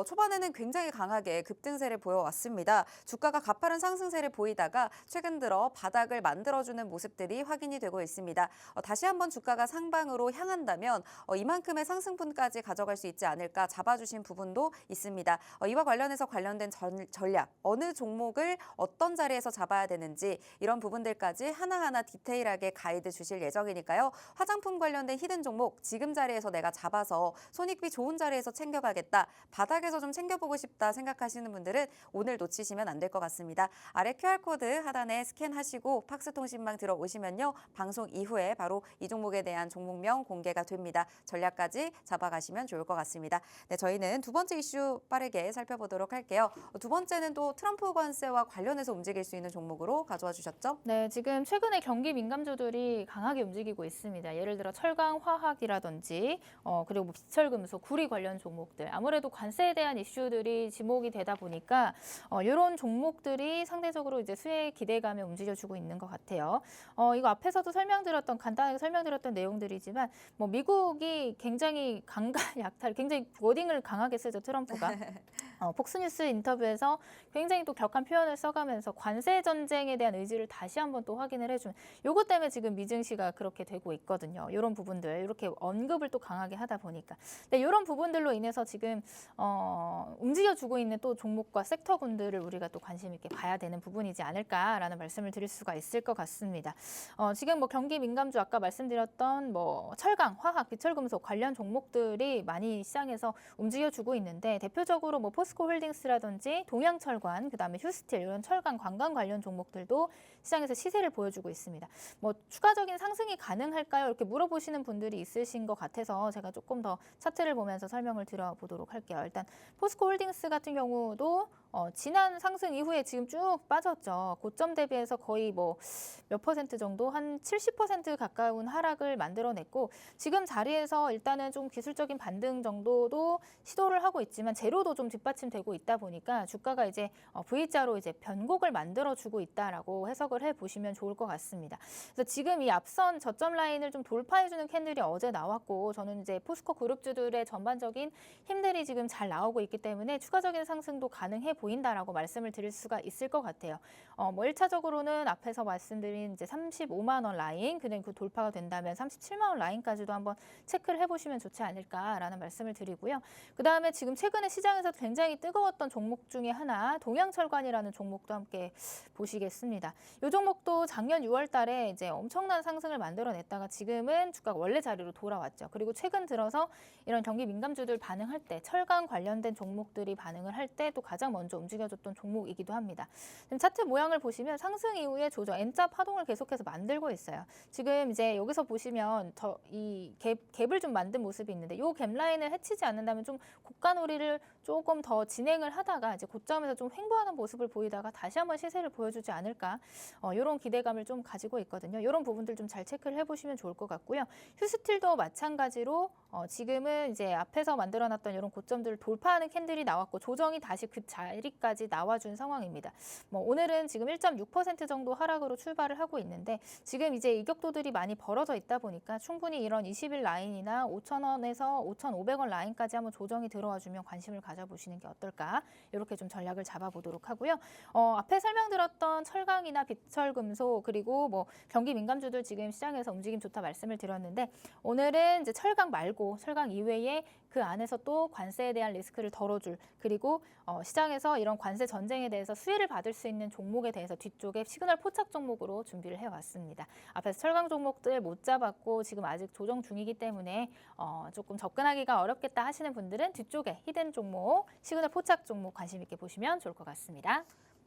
초반에는 굉장히 강하게 급등세를 보여왔습니다. 주가가 가파른 상승세를 보이다가 최근 들어 바닥을 만들어주는 모습들이 확인이 되고 있습니다. 다시 한번 주가가 상방으로 향한다면 이만큼의 상승분까지 가져갈 수 있지 않을까 잡아주신 부분도 있습니다. 이와 관련해서 관련된 전략, 어느 종목을 어떤 자리에서 잡아야 되는지 이런 부분들까지 하나하나 디테일하게 가이드 주실 예정이니까요. 화장품 관련된 히든 종목 지금 자리에서 내가 잡아서 손익비 좋은 자리에서 챙겨가겠다. 바닥에서 좀 챙겨보고 싶다 생각하시는 분들은 오늘 놓치시면 안 될 것 같습니다. 아래 QR코드 하단에 스캔하시고 팍스통신망 들어오시면요. 방송 이후에 바로 이 종목에 대한 종목명 공개가 됩니다. 전략까지 잡아가시면 좋을 것 같습니다. 네, 저희는 두 번째 이슈 빠르게 살펴보도록 할게요. 두 번째는 또 트럼프 관세와 관련해서 움직일 수 있는 종목으로 가져와 주셨죠? 네, 지금 최근에 경기 민감주들이 강하게 움직이고 있습니다. 예를 들어 철강, 화학이라든지 그리고 뭐 비철금속, 구리 관련 종목들. 아무래도 관세에 대한 이슈들이 지목이 되다 보니까 이런 종목들이 상대적으로 이제 수혜의 기대감에 움직여주고 있는 것 같아요. 이거 앞에서도 간단하게 설명드렸던 내용들이지만 뭐 미국이 굉장히 강간 약탈, 굉장히 워딩을 강하게 쓰죠, 트럼프가. 폭스뉴스 인터뷰에서 굉장히 또 격한 표현을 써가면서 관세 전쟁에 대한 의지를 다시 한번 또 확인을 해준 요것 때문에 지금 미증시가 그렇게 되고 있거든요. 이런 부분들 이렇게 언급을 또 강하게 하다 보니까. 근데 이런 부분들로 인해서 지금 움직여주고 있는 또 종목과 섹터군들을 우리가 또 관심 있게 봐야 되는 부분이지 않을까라는 말씀을 드릴 수가 있을 것 같습니다. 지금 뭐 경기 민감주 아까 말씀드렸던 뭐 철강, 화학, 비철금속 관련 종목들이 많이 시장에서 움직여주고 있는데 대표적으로 뭐 포스코홀딩스라든지 동양철관, 그다음에 휴스틸 이런 철강 관광 관련 종목들도 시장에서 시세를 보여주고 있습니다. 뭐 추가적인 상승이 가능할까요? 이렇게 물어보시는 분들이 있으신 것 같아서 제가 조금 더 차트를 보면서 설명을 드려보도록 할게요. 일단 포스코홀딩스 같은 경우도 지난 상승 이후에 지금 쭉 빠졌죠. 고점 대비해서 거의 뭐 몇 퍼센트 정도, 한 70% 가까운 하락을 만들어냈고 지금 자리에서 일단은 좀 기술적인 반등 정도도 시도를 하고 있지만 재료도 좀 뒷받침되고 있다 보니까 주가가 이제 V자로 이제 변곡을 만들어주고 있다라고 해석을 해보시면 좋을 것 같습니다. 그래서 지금 이 앞선 저점 라인을 좀 돌파해주는 캔들이 어제 나왔고 저는 이제 포스코 그룹주들의 전반적인 힘들이 지금 잘 나오고 있기 때문에 추가적인 상승도 가능해 보인다라고 말씀을 드릴 수가 있을 것 같아요. 뭐 1차적으로는 앞에서 말씀드린 이제 35만 원 라인, 그냥 그 돌파가 된다면 37만 원 라인까지도 한번 체크를 해보시면 좋지 않을까라는 말씀을 드리고요. 그 다음에 지금 최근에 시장에서 굉장히 뜨거웠던 종목 중에 하나, 동양철관이라는 종목도 함께 보시겠습니다. 이 종목도 작년 6월 달에 이제 엄청난 상승을 만들어냈다가 지금은 주가가 원래 자리로 돌아왔죠. 그리고 최근 들어서 이런 경기 민감주들 반응할 때, 철강 관련된 종목들이 반응을 할 때 또 가장 먼저 움직여줬던 종목이기도 합니다. 지금 차트 모양을 보시면 상승 이후에 조정, N자 파동을 계속해서 만들고 있어요. 지금 이제 여기서 보시면 이 갭을 좀 만든 모습이 있는데 이 갭 라인을 해치지 않는다면 좀 고가놀이를 조금 더 진행을 하다가 이제 고점에서 좀 횡보하는 모습을 보이다가 다시 한번 시세를 보여주지 않을까 이런 기대감을 좀 가지고 있거든요. 이런 부분들 좀 잘 체크를 해보시면 좋을 것 같고요. 휴스틸도 마찬가지로 지금은 이제 앞에서 만들어놨던 이런 고점들을 돌파하는 캔들이 나왔고 조정이 다시 그 자리까지 나와준 상황입니다. 뭐 오늘은 지금 1.6% 정도 하락으로 출발을 하고 있는데 지금 이제 이격도들이 많이 벌어져 있다 보니까 충분히 이런 20일 라인이나 5,000원에서 5,500원 라인까지 한번 조정이 들어와주면 관심을 가져보시는 게 어떨까 이렇게 좀 전략을 잡아보도록 하고요. 앞에 설명드렸던 철강이나 비철금속 그리고 뭐 경기 민감주들 지금 시장에서 움직임 좋다 말씀을 드렸는데 오늘은 이제 철강 말고 철강 이외에 그 안에서 또 관세에 대한 리스크를 덜어줄 그리고 시장에서 이런 관세 전쟁에 대해서 수혜를 받을 수 있는 종목에 대해서 뒤쪽에 시그널 포착 종목으로 준비를 해왔습니다. 앞에서 철강 종목들 못 잡았고 지금 아직 조정 중이기 때문에 조금 접근하기가 어렵겠다 하시는 분들은 뒤쪽에 히든 종목, 시그널 포착 종목 관심 있게 보시면 좋을 것 같습니다.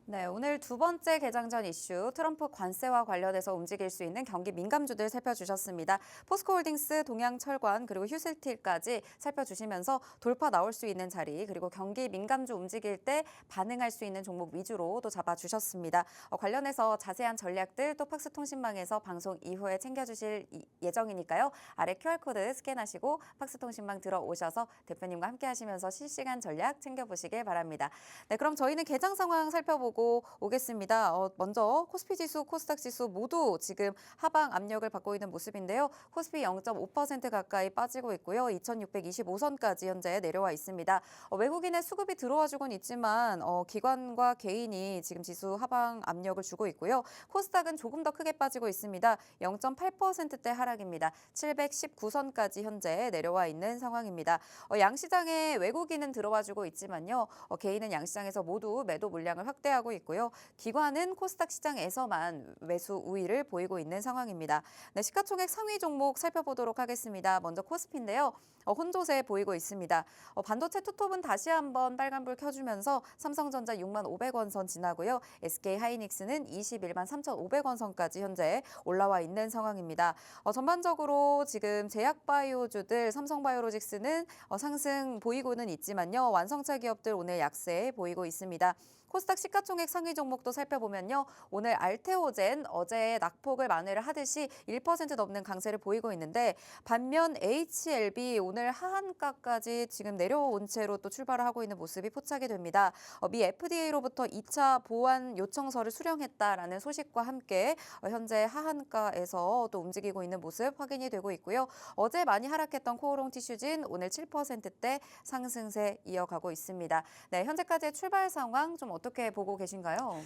네, 오늘 두 번째 개장 전 이슈 트럼프 관세와 관련해서 움직일 수 있는 경기 민감주들 살펴주셨습니다. 포스코홀딩스, 동양철관 그리고 휴스틸까지 살펴주시면서 돌파 나올 수 있는 자리 그리고 경기 민감주 움직일 때 반응할 수 있는 종목 위주로 또 잡아주셨습니다. 관련해서 자세한 전략들 또 팍스통신망에서 방송 이후에 챙겨주실 예정이니까요. 아래 QR코드 스캔하시고 팍스통신망 들어오셔서 대표님과 함께 하시면서 실시간 전략 챙겨보시길 바랍니다. 네, 그럼 저희는 개장 상황 살펴보고 오겠습니다. 먼저 코스피 지수, 코스닥 지수 모두 지금 하방 압력을 받고 있는 모습인데요. 코스피 0.5% 가까이 빠지고 있고요. 2625선까지 현재 내려와 있습니다. 외국인의 수급이 들어와주곤 있지만 기관과 개인이 지금 지수 하방 압력을 주고 있고요. 코스닥은 조금 더 크게 빠지고 있습니다. 0.8%대 하락입니다. 719선까지 현재 내려와 있는 상황입니다. 양시장에 외국인은 들어와주고 있지만요. 개인은 양시장에서 모두 매도 물량을 확대하고 있고요. 기관은 코스닥 시장에서만 매수 우위를 보이고 있는 상황입니다. 네, 시가총액 상위 종목 살펴보도록 하겠습니다. 먼저 코스피인데요. 혼조세 보이고 있습니다. 반도체 투톱은 다시 한번 빨간불 켜주면서 삼성전자 65,000원 선 지나고요. SK하이닉스는 21만 3,500원 선까지 현재 올라와 있는 상황입니다. 전반적으로 지금 제약바이오주들 삼성바이오로직스는 상승 보이고는 있지만요. 완성차 기업들 오늘 약세 보이고 있습니다. 코스닥 시가총액 상위 종목도 살펴보면요. 오늘 알테오젠 어제 낙폭을 만회를 하듯이 1% 넘는 강세를 보이고 있는데 반면 HLB 오늘 하한가까지 지금 내려온 채로 또 출발을 하고 있는 모습이 포착이 됩니다. 미 FDA로부터 2차 보완 요청서를 수령했다라는 소식과 함께 현재 하한가에서 또 움직이고 있는 모습 확인이 되고 있고요. 어제 많이 하락했던 코오롱 티슈진 오늘 7%대 상승세 이어가고 있습니다. 네, 현재까지의 출발 상황 좀 어떻게 보고 계신가요?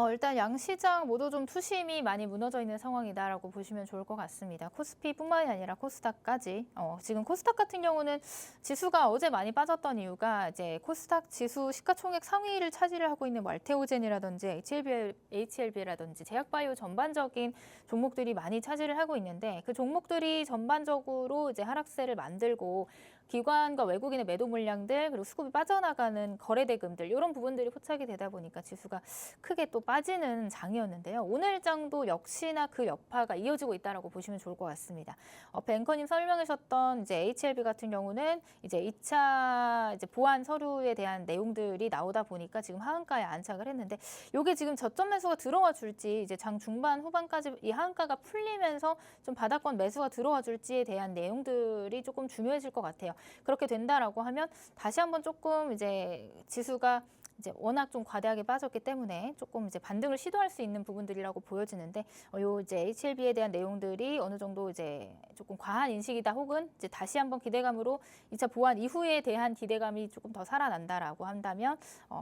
일단 양시장 모두 좀 투심이 많이 무너져 있는 상황이다라고 보시면 좋을 것 같습니다. 코스피뿐만이 아니라 코스닥까지. 지금 코스닥 같은 경우는 지수가 어제 많이 빠졌던 이유가 이제 코스닥 지수 시가총액 상위를 차지를 하고 있는 알테오젠이라든지 HLB라든지 제약바이오 전반적인 종목들이 많이 차지를 하고 있는데 그 종목들이 전반적으로 이제 하락세를 만들고 기관과 외국인의 매도 물량들 그리고 수급이 빠져나가는 거래 대금들 이런 부분들이 포착이 되다 보니까 지수가 크게 또 빠지는 장이었는데요. 오늘 장도 역시나 그 여파가 이어지고 있다라고 보시면 좋을 것 같습니다. 뱅커님 설명하셨던 이제 HLB 같은 경우는 이제 2차 이제 보완 서류에 대한 내용들이 나오다 보니까 지금 하한가에 안착을 했는데 이게 지금 저점 매수가 들어와 줄지 이제 장 중반 후반까지 이 하한가가 풀리면서 좀 바닥권 매수가 들어와 줄지에 대한 내용들이 조금 중요해질 것 같아요. 그렇게 된다라고 하면 다시 한번 조금 이제 지수가 이제 워낙 좀 과대하게 빠졌기 때문에 조금 이제 반등을 시도할 수 있는 부분들이라고 보여지는데 요 이제 HLB에 대한 내용들이 어느 정도 이제 조금 과한 인식이다 혹은 이제 다시 한번 기대감으로 2차 보완 이후에 대한 기대감이 조금 더 살아난다라고 한다면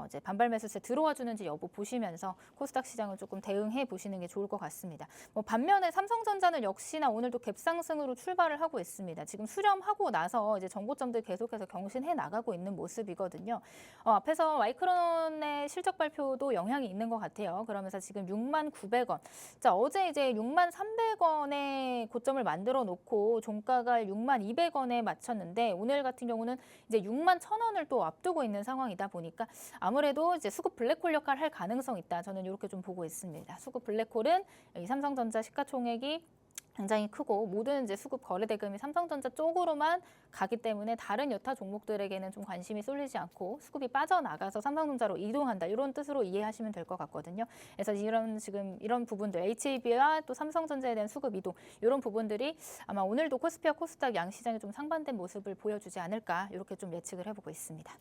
이제 반발 매수세 들어와 주는지 여부 보시면서 코스닥 시장을 조금 대응해 보시는 게 좋을 것 같습니다. 반면에 삼성전자는 역시나 오늘도 갭상승으로 출발을 하고 있습니다. 지금 수렴하고 나서 이제 정고점들 계속해서 경신해 나가고 있는 모습이거든요. 앞에서 마이크론의 실적 발표도 영향이 있는 것 같아요. 그러면서 지금 69,000원. 자, 어제 이제 63,300원에 고점을 만들어 놓고 종가가 62,000원에 맞췄는데 오늘 같은 경우는 이제 61,000원을 또 앞두고 있는 상황이다 보니까 아무래도 이제 수급 블랙홀 역할을 할 가능성이 있다. 저는 이렇게 좀 보고 있습니다. 수급 블랙홀은 이 삼성전자 시가총액이 굉장히 크고 모든 이제 수급 거래 대금이 삼성전자 쪽으로만 가기 때문에 다른 여타 종목들에게는 좀 관심이 쏠리지 않고 수급이 빠져나가서 삼성전자로 이동한다 이런 뜻으로 이해하시면 될 것 같거든요. 그래서 지금 이런 부분들 HAB와 또 삼성전자에 대한 수급 이동 이런 부분들이 아마 오늘도 코스피와 코스닥 양시장이 좀 상반된 모습을 보여주지 않을까 이렇게 좀 예측을 해보고 있습니다.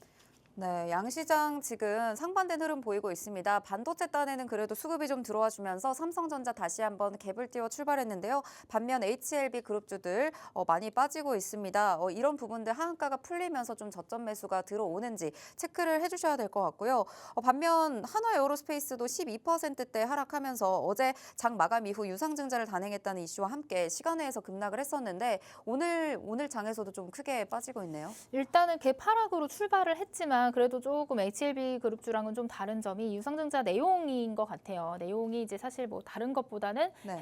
네, 양시장 지금 상반된 흐름 보이고 있습니다. 반도체 딴에는 그래도 수급이 좀 들어와 주면서 삼성전자 다시 한번 갭을 띄워 출발했는데요. 반면 HLB 그룹주들 많이 빠지고 있습니다. 이런 부분들 하한가가 풀리면서 좀 저점 매수가 들어오는지 체크를 해주셔야 될 것 같고요. 반면 한화에어로스페이스도 12%대 하락하면서 어제 장 마감 이후 유상증자를 단행했다는 이슈와 함께 시간외에서 급락을 했었는데 오늘 장에서도 좀 크게 빠지고 있네요. 일단은 갭 하락으로 출발을 했지만 항상 그래도 조금 HLB 그룹주랑은 좀 다른 점이 유상증자 내용인 것 같아요. 내용이 이제 사실 뭐 다른 것보다는 네.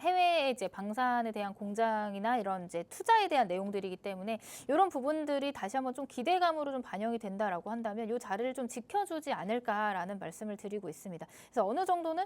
해외의 이제 방산에 대한 공장이나 이런 이제 투자에 대한 내용들이기 때문에 이런 부분들이 다시 한번 좀 기대감으로 좀 반영이 된다라고 한다면 이 자리를 좀 지켜주지 않을까라는 말씀을 드리고 있습니다. 그래서 어느 정도는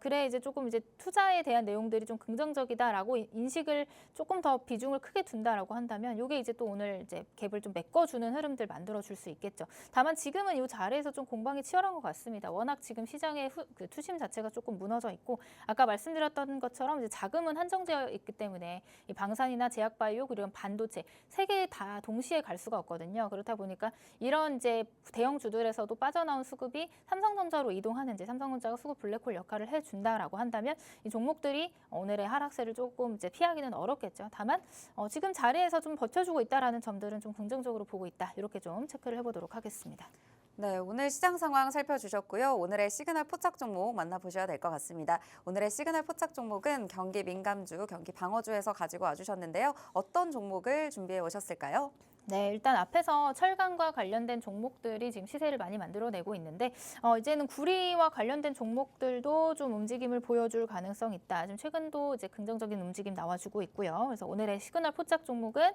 그래 이제 조금 이제 투자에 대한 내용들이 좀 긍정적이다라고 인식을 조금 더 비중을 크게 둔다라고 한다면 이게 이제 또 오늘 이제 갭을 좀 메꿔주는 흐름들 만들어줄 수 있겠죠. 다만 지금은 이 자리에서 좀 공방이 치열한 것 같습니다. 워낙 지금 시장의 그 투심 자체가 조금 무너져 있고 아까 말씀드렸던 것처럼 이제 자금은 한정되어 있기 때문에 이 방산이나 제약바이오 그리고 반도체 세 개 다 동시에 갈 수가 없거든요. 그렇다 보니까 이런 이제 대형 주들에서도 빠져나온 수급이 삼성전자로 이동하는지 삼성전자가 수급 블랙홀 역할을 해준다라고 한다면 이 종목들이 오늘의 하락세를 조금 이제 피하기는 어렵겠죠. 다만 지금 자리에서 좀 버텨주고 있다라는 점들은 좀 긍정적으로 보고 있다. 이렇게 좀 체크를 해보도록 하겠습니다. 네, 오늘 시장 상황 살펴주셨고요. 오늘의 시그널 포착 종목 만나보셔야 될 것 같습니다. 오늘의 시그널 포착 종목은 경기 민감주, 경기 방어주에서 가지고 와주셨는데요. 어떤 종목을 준비해 오셨을까요? 네, 일단 앞에서 철강과 관련된 종목들이 지금 시세를 많이 만들어내고 있는데 이제는 구리와 관련된 종목들도 좀 움직임을 보여줄 가능성이 있다. 지금 최근도 이제 긍정적인 움직임 나와주고 있고요. 그래서 오늘의 시그널 포착 종목은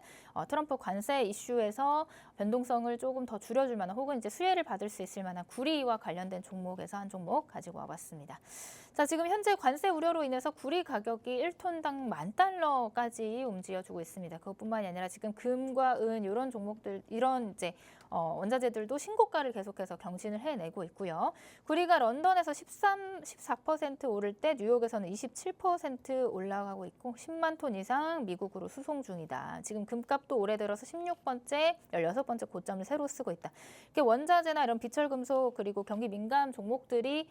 트럼프 관세 이슈에서 변동성을 조금 더 줄여줄 만한 혹은 이제 수혜를 받을 수 있을 만한 구리와 관련된 종목에서 한 종목 가지고 와봤습니다. 자, 지금 현재 관세 우려로 인해서 구리 가격이 1톤당 $10,000까지 움직여주고 있습니다. 그것뿐만이 아니라 지금 금과 은 이런 종목들, 이런 이제 원자재들도 신고가를 계속해서 경신을 해내고 있고요. 구리가 런던에서 14% 오를 때 뉴욕에서는 27% 올라가고 있고 10만 톤 이상 미국으로 수송 중이다. 지금 금값도 올해 들어서 16번째, 16번째 고점을 새로 쓰고 있다. 이렇게 원자재나 이런 비철금속 그리고 경기 민감 종목들이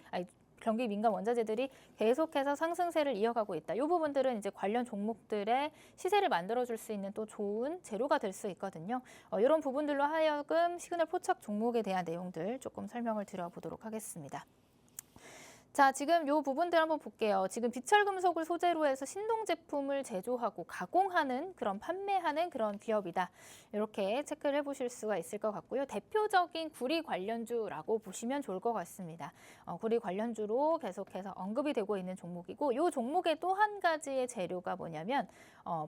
경기 민감 원자재들이 계속해서 상승세를 이어가고 있다. 이 부분들은 이제 관련 종목들의 시세를 만들어줄 수 있는 또 좋은 재료가 될 수 있거든요. 이런 부분들로 하여금 시그널 포착 종목에 대한 내용들 조금 설명을 드려보도록 하겠습니다. 자, 지금 이 부분들 한번 볼게요. 지금 비철금속을 소재로 해서 신동 제품을 제조하고 가공하는 그런 판매하는 그런 기업이다. 이렇게 체크를 해보실 수가 있을 것 같고요. 대표적인 구리 관련주라고 보시면 좋을 것 같습니다. 구리 관련주로 계속해서 언급이 되고 있는 종목이고 이 종목의 또 한 가지의 재료가 뭐냐면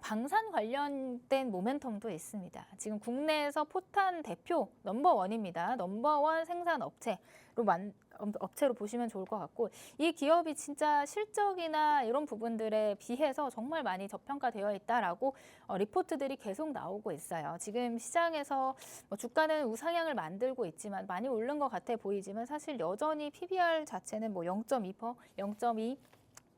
방산 관련된 모멘텀도 있습니다. 지금 국내에서 포탄 대표 넘버원입니다. 넘버원 생산 업체로 보시면 좋을 것 같고 이 기업이 진짜 실적이나 이런 부분들에 비해서 정말 많이 저평가되어 있다라고 리포트들이 계속 나오고 있어요. 지금 시장에서 주가는 우상향을 만들고 있지만 많이 오른 것 같아 보이지만 사실 여전히 PBR 자체는 0.2%, 0.2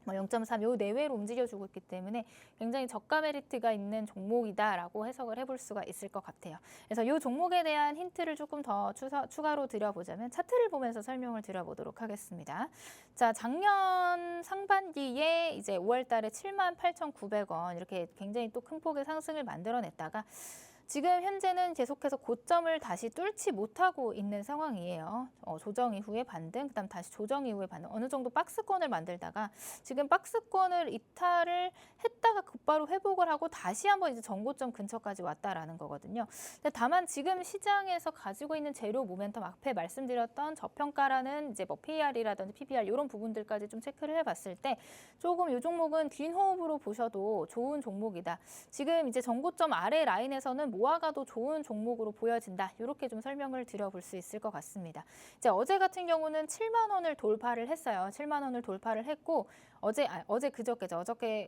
0.3 요 내외로 움직여주고 있기 때문에 굉장히 저가 메리트가 있는 종목이다라고 해석을 해볼 수가 있을 것 같아요. 그래서 이 종목에 대한 힌트를 조금 더 추가로 드려보자면 차트를 보면서 설명을 드려보도록 하겠습니다. 자, 작년 상반기에 이제 5월달에 78,900원 이렇게 굉장히 또 큰 폭의 상승을 만들어냈다가 지금 현재는 계속해서 고점을 다시 뚫지 못하고 있는 상황이에요. 조정 이후에 반등, 그다음 다시 조정 이후에 반등. 어느 정도 박스권을 만들다가 지금 박스권을 이탈을 했다가 곧바로 회복을 하고 다시 한번 이제 전고점 근처까지 왔다라는 거거든요. 근데 다만 지금 시장에서 가지고 있는 재료 모멘텀 앞에 말씀드렸던 저평가라는 이제 PER이라든지 PBR 이런 부분들까지 좀 체크를 해봤을 때 조금 이 종목은 긴 호흡으로 보셔도 좋은 종목이다. 지금 이제 전고점 아래 라인에서는 모아가도 좋은 종목으로 보여진다. 이렇게 좀 설명을 드려볼 수 있을 것 같습니다. 이제 어제 같은 경우는 7만 원을 돌파를 했어요. 7만 원을 돌파를 했고 어제 그저께죠.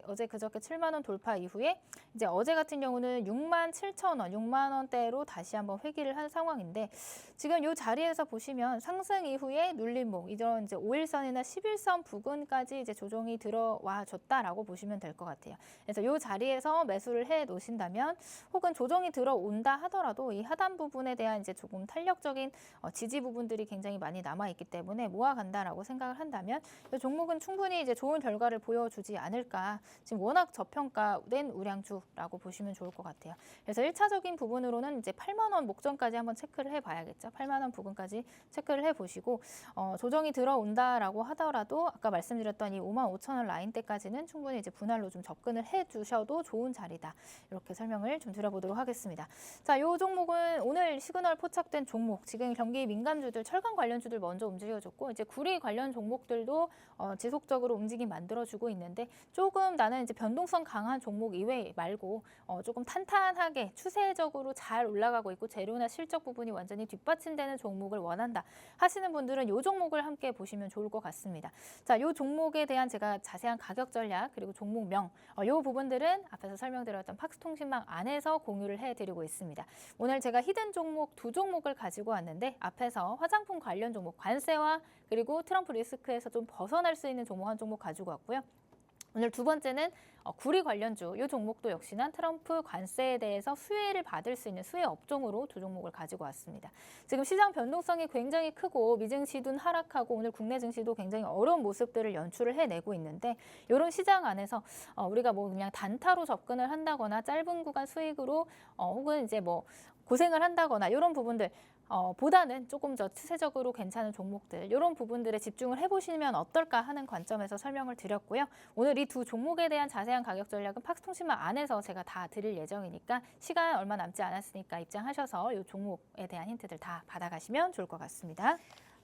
어제 그저께 7만 원 돌파 이후에 이제 어제 같은 경우는 6만 7천 원, 6만 원대로 다시 한번 회귀를 한 상황인데 지금 이 자리에서 보시면 상승 이후에 눌림목 이런 이제 5일선이나 11선 부근까지 이제 조정이 들어와 줬다라고 보시면 될 것 같아요. 그래서 이 자리에서 매수를 해 놓으신다면 혹은 조정이 들어온다 하더라도 이 하단 부분에 대한 이제 조금 탄력적인 지지 부분들이 굉장히 많이 남아 있기 때문에 모아간다라고 생각을 한다면 이 종목은 충분히 이제 좋은 결과를 보여주지 않을까. 지금 워낙 저평가된 우량주라고 보시면 좋을 것 같아요. 그래서 1차적인 부분으로는 이제 8만 원 목전까지 한번 체크를 해봐야겠죠. 8만 원 부근까지 체크를 해보시고 조정이 들어온다라고 하더라도 아까 말씀드렸던 이 5만 5천 원 라인대까지는 충분히 이제 분할로 좀 접근을 해주셔도 좋은 자리다. 이렇게 설명을 좀 드려보도록 하겠습니다. 자, 이 종목은 오늘 시그널 포착된 종목, 지금 경기 민감주들, 철강 관련주들 먼저 움직여줬고 이제 구리 관련 종목들도 지속적으로 움직임 만들어주고 있는데 조금 나는 이제 변동성 강한 종목 이외 말고 조금 탄탄하게 추세적으로 잘 올라가고 있고 재료나 실적 부분이 완전히 뒷받침되는 종목을 원한다 하시는 분들은 이 종목을 함께 보시면 좋을 것 같습니다. 자, 이 종목에 대한 제가 자세한 가격 전략 그리고 종목명 이 부분들은 앞에서 설명드렸던 팍스통신망 안에서 공유를 해드리고 있습니다. 오늘 제가 히든 종목 두 종목을 가지고 왔는데 앞에서 화장품 관련 종목 관세와 그리고 트럼프 리스크에서 좀 벗어날 수 있는 종목 한 종목 가지고 왔고요. 오늘 두 번째는 구리 관련주, 이 종목도 역시나 트럼프 관세에 대해서 수혜를 받을 수 있는 수혜 업종으로 두 종목을 가지고 왔습니다. 지금 시장 변동성이 굉장히 크고 미증시도 하락하고 오늘 국내 증시도 굉장히 어려운 모습들을 연출을 해내고 있는데 이런 시장 안에서 우리가 뭐 그냥 단타로 접근을 한다거나 짧은 구간 수익으로 혹은 이제 뭐 고생을 한다거나 이런 부분들 보다는 조금 더 추세적으로 괜찮은 종목들 이런 부분들에 집중을 해보시면 어떨까 하는 관점에서 설명을 드렸고요. 오늘 이 두 종목에 대한 자세한 가격 전략은 팍스통신망 안에서 제가 다 드릴 예정이니까 시간 얼마 남지 않았으니까 입장하셔서 이 종목에 대한 힌트들 다 받아가시면 좋을 것 같습니다.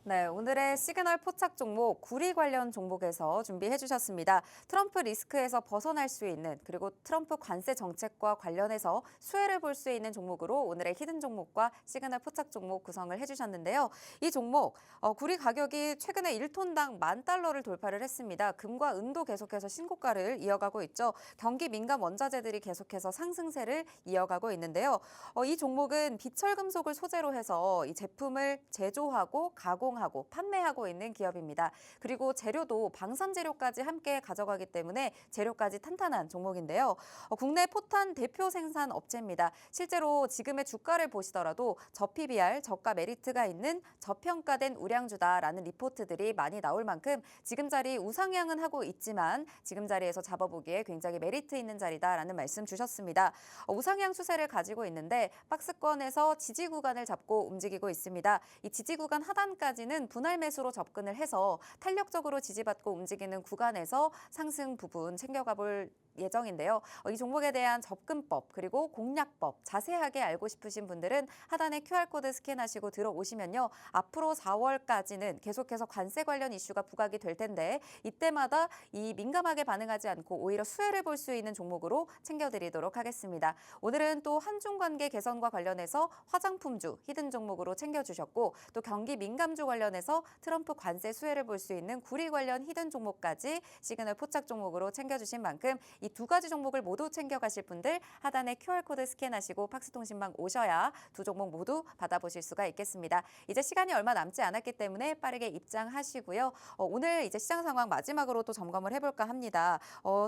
네, 오늘의 시그널 포착 종목 구리 관련 종목에서 준비해 주셨습니다. 트럼프 리스크에서 벗어날 수 있는 그리고 트럼프 관세 정책과 관련해서 수혜를 볼 수 있는 종목으로 오늘의 히든 종목과 시그널 포착 종목 구성을 해주셨는데요. 이 종목 구리 가격이 최근에 1톤당 $10,000를 돌파를 했습니다. 금과 은도 계속해서 신고가를 이어가고 있죠. 경기 민감 원자재들이 계속해서 상승세를 이어가고 있는데요. 이 종목은 비철금속을 소재로 해서 이 제품을 제조하고 가공하고 판매하고 있는 기업입니다. 그리고 재료도 방산 재료까지 함께 가져가기 때문에 재료까지 탄탄한 종목인데요. 국내 포탄 대표 생산 업체입니다. 실제로 지금의 주가를 보시더라도 저PBR, 저가 메리트가 있는 저평가된 우량주다라는 리포트들이 많이 나올 만큼 지금 자리 우상향은 하고 있지만 지금 자리에서 잡아보기에 굉장히 메리트 있는 자리다라는 말씀 주셨습니다. 우상향 추세를 가지고 있는데 박스권에서 지지 구간을 잡고 움직이고 있습니다. 이 지지 구간 하단까지는 분할 매수로 접근을 해서 탄력적으로 지지받고 움직이는 구간에서 상승 부분 챙겨가 볼 예정인데요. 이 종목에 대한 접근법 그리고 공략법 자세하게 알고 싶으신 분들은 하단에 QR코드 스캔하시고 들어오시면요. 앞으로 4월까지는 계속해서 관세 관련 이슈가 부각이 될 텐데 이때마다 이 민감하게 반응하지 않고 오히려 수혜를 볼 수 있는 종목으로 챙겨드리도록 하겠습니다. 오늘은 또 한중관계 개선과 관련해서 화장품주 히든 종목으로 챙겨주셨고 또 경기 민감주 관련해서 트럼프 관세 수혜를 볼 수 있는 구리 관련 히든 종목까지 시그널 포착 종목으로 챙겨주신 만큼 이 두 가지 종목을 모두 챙겨가실 분들 하단에 QR코드 스캔하시고 팍스통신망 오셔야 두 종목 모두 받아보실 수가 있겠습니다. 이제 시간이 얼마 남지 않았기 때문에 빠르게 입장하시고요. 오늘 이제 시장 상황 마지막으로 또 점검을 해볼까 합니다.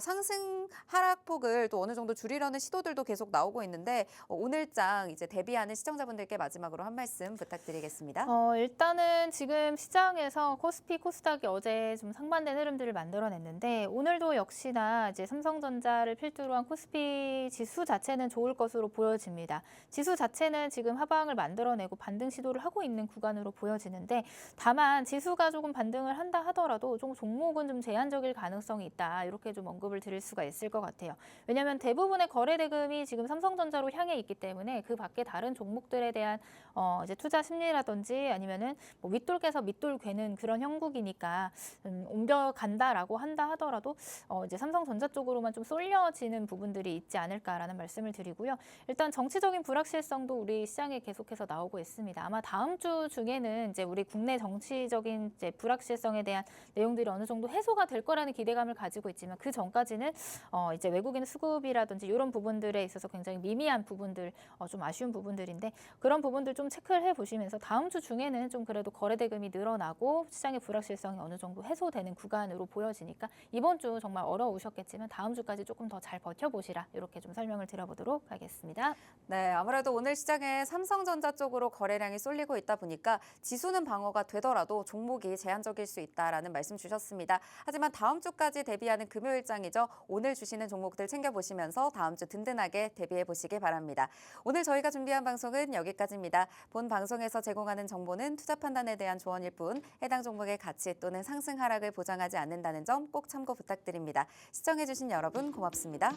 상승 하락폭을 또 어느 정도 줄이려는 시도들도 계속 나오고 있는데 오늘장 이제 대비하는 시청자분들께 마지막으로 한 말씀 부탁드리겠습니다. 일단은 지금 시장에서 코스피, 코스닥이 어제 좀 상반된 흐름들을 만들어냈는데 오늘도 역시나 이제 삼성전자를 필두로 한 코스피 지수 자체는 좋을 것으로 보여집니다. 지수 자체는 지금 하방을 만들어내고 반등 시도를 하고 있는 구간으로 보여지는데 다만 지수가 조금 반등을 한다 하더라도 좀 종목은 좀 제한적일 가능성이 있다. 이렇게 좀 언급을 드릴 수가 있을 것 같아요. 왜냐하면 대부분의 거래 대금이 지금 삼성전자로 향해 있기 때문에 그 밖에 다른 종목들에 대한 이제 투자 심리라든지 아니면은 뭐 윗돌 깨서 밑돌 괴는 그런 형국이니까 옮겨간다라고 한다 하더라도 이제 삼성전자 쪽으로만 좀 쏠려지는 부분들이 있지 않을까라는 말씀을 드리고요. 일단 정치적인 불확실성도 우리 시장에 계속해서 나오고 있습니다. 아마 다음 주 중에는 이제 우리 국내 정치적인 이제 불확실성에 대한 내용들이 어느 정도 해소가 될 거라는 기대감을 가지고 있지만 그 전까지는 이제 외국인 수급이라든지 이런 부분들에 있어서 굉장히 미미한 부분들, 좀 아쉬운 부분들인데 그런 부분들 좀 체크를 해보시면서 다음 주 중에는 좀 그래도 거래 대금이 늘어나고 시장의 불확실성이 어느 정도 해소되는 구간으로 보여지니까 이번 주 정말 어려우셨겠지만 다음 주 주까지 조금 더 잘 버텨보시라 이렇게 좀 설명을 드려보도록 하겠습니다. 네, 아무래도 오늘 시장에 삼성전자 쪽으로 거래량이 쏠리고 있다 보니까 지수는 방어가 되더라도 종목이 제한적일 수 있다라는 말씀 주셨습니다. 하지만 다음 주까지 대비하는 금요일장이죠. 오늘 주시는 종목들 챙겨보시면서 다음 주 든든하게 대비해 보시기 바랍니다. 오늘 저희가 준비한 방송은 여기까지입니다. 본 방송에서 제공하는 정보는 투자 판단에 대한 조언일 뿐 해당 종목의 가치 또는 상승 하락을 보장하지 않는다는 점 꼭 참고 부탁드립니다. 시청해주신 여러분 고맙습니다.